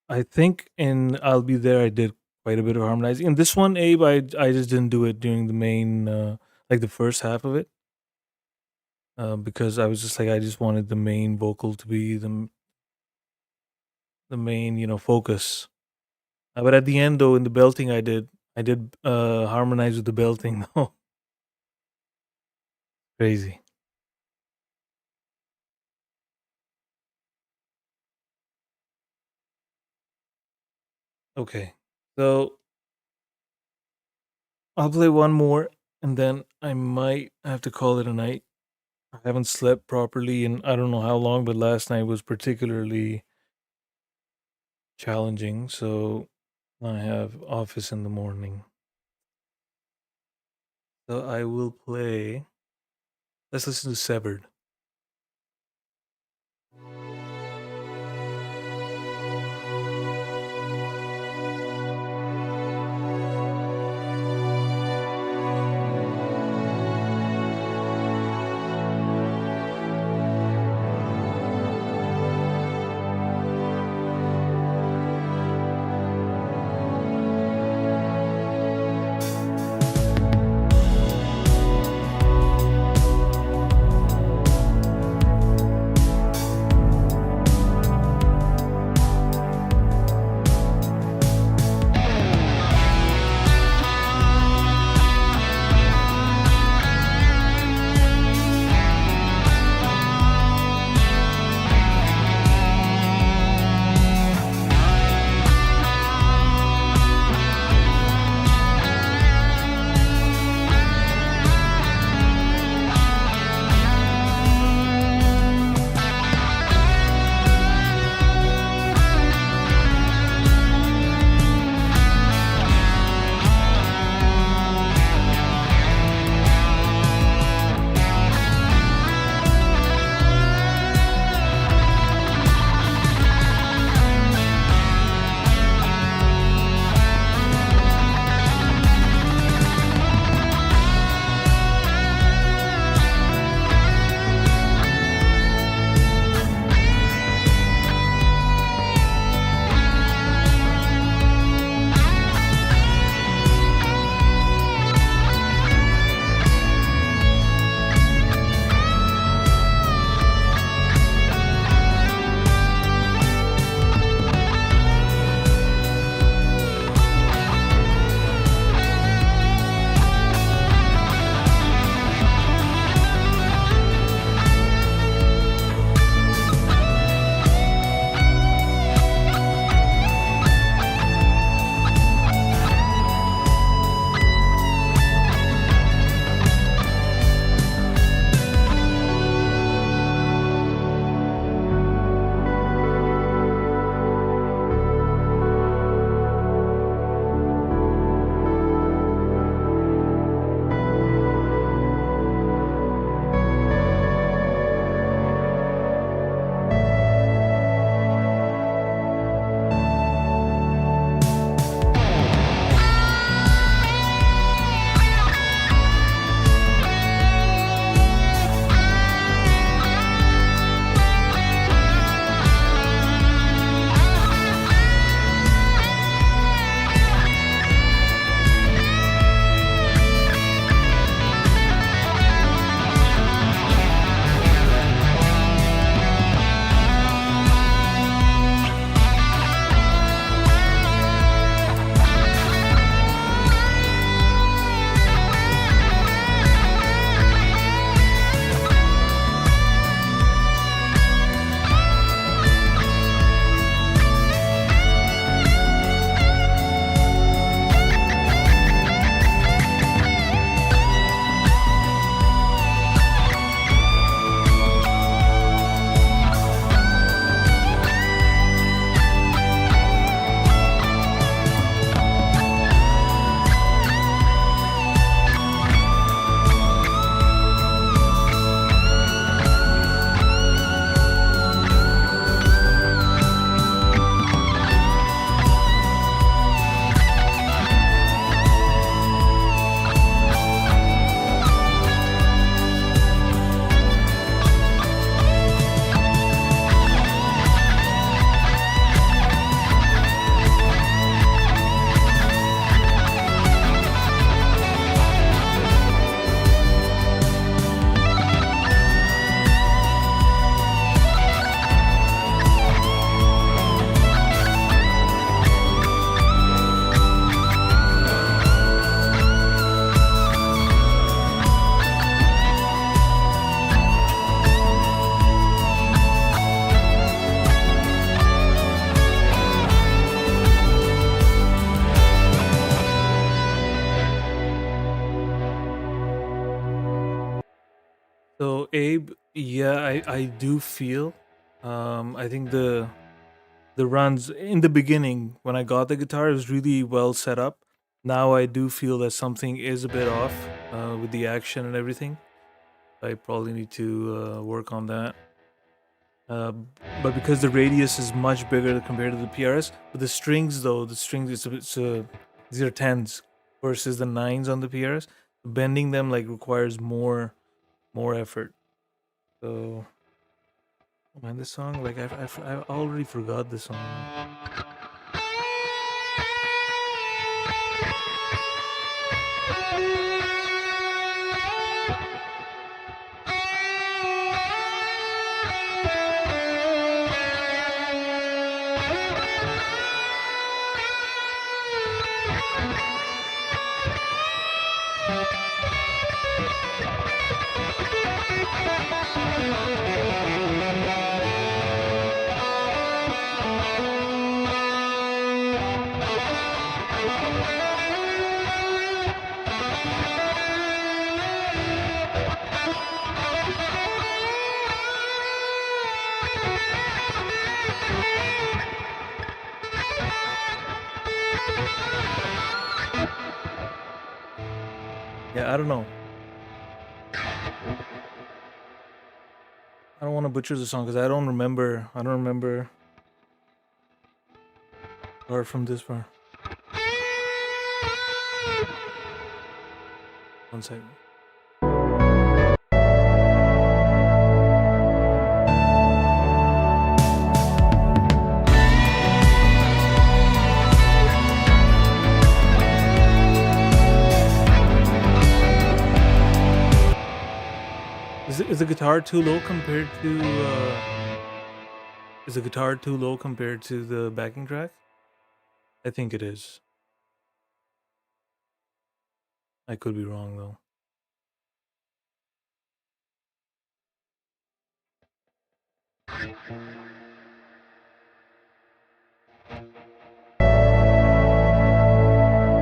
I think in "I'll Be There" I did quite a bit of harmonizing. In this one, Abe, I just didn't do it during the main, like the first half of it, because I was just like I just wanted the main vocal to be the main focus. But at the end though, in the belting, I did harmonize with the belting though. Crazy. Okay. So I'll play one more, and then I might have to call it a night. I haven't slept properly in I don't know how long, but last night was particularly challenging. So I have office in the morning. So I will play. Let's listen to Severed. Abe, yeah, I do feel. I think the runs in the beginning when I got the guitar, it was really well set up. Now I do feel that something is a bit off with the action and everything. I probably need to work on that. Uh, but because the radius is much bigger compared to the PRS, but the strings though, the strings these are tens versus the nines on the PRS. Bending them like requires more effort. So, oh man, this song like I already forgot this song. Yeah, I don't know. I don't want to butcher the song because I don't remember. I don't remember apart from this part. One second. Is the guitar too low compared to is the guitar too low compared to the backing track? I think it is. I could be wrong though.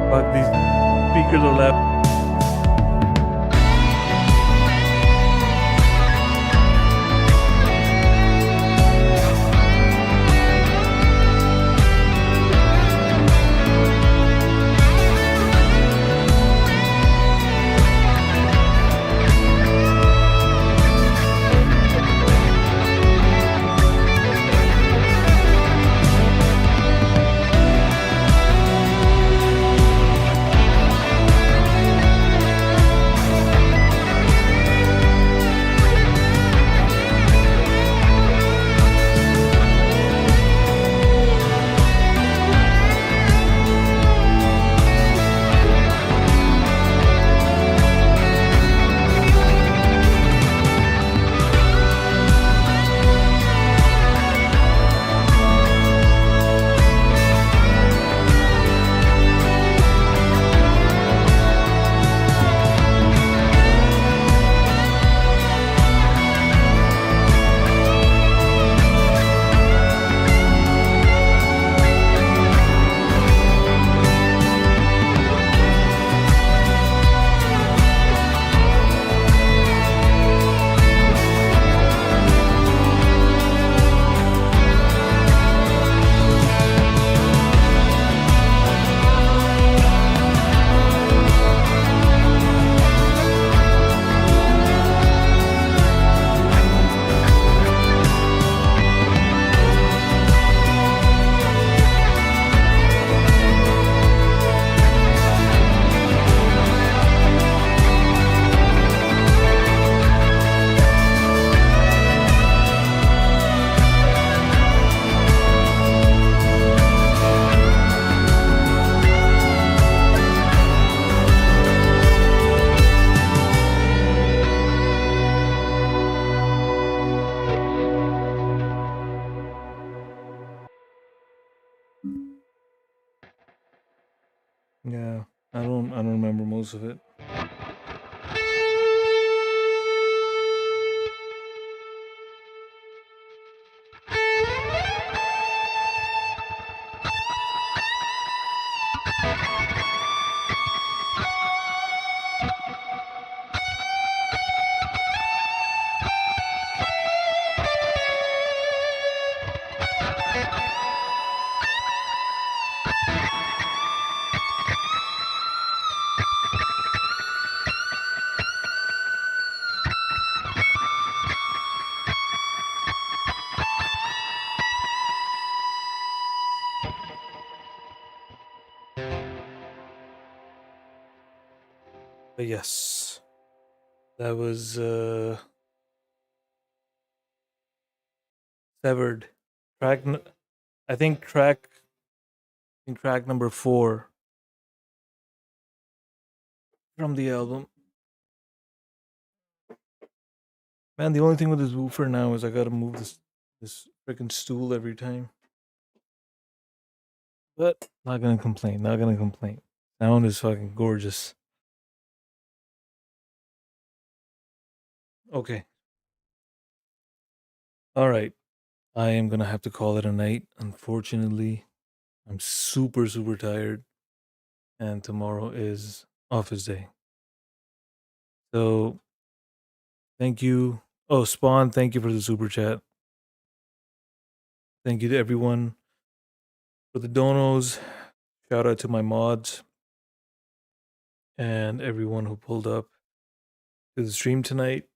But these speakers are loud. Yeah, I don't remember most of it. But yes, that was severed. Track, I think track number 4 from the album. Man, the only thing with this woofer now is I gotta move this freaking stool every time. But not gonna complain. Not gonna complain. Sound is fucking gorgeous. Okay. All right. I am gonna have to call it a night. Unfortunately, I'm super tired, and tomorrow is office day. So thank you. Oh, Spawn, thank you for the super chat. Thank you to everyone for the donos. Shout out to my mods and everyone who pulled up to the stream tonight.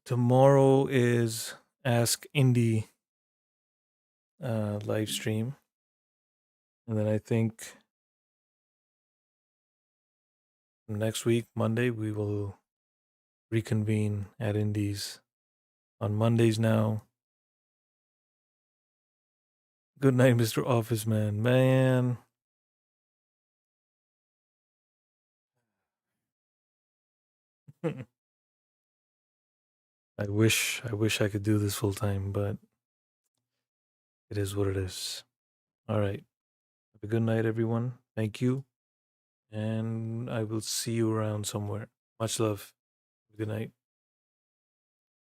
Tomorrow is Ask Indie live stream. And then I think next week, Monday, we will reconvene at Indies on Mondays now. Good night, Mr. Office Man. Man. I wish I could do this full time, but it is what it is. All right. Have a good night, everyone. Thank you. And I will see you around somewhere. Much love. Good night.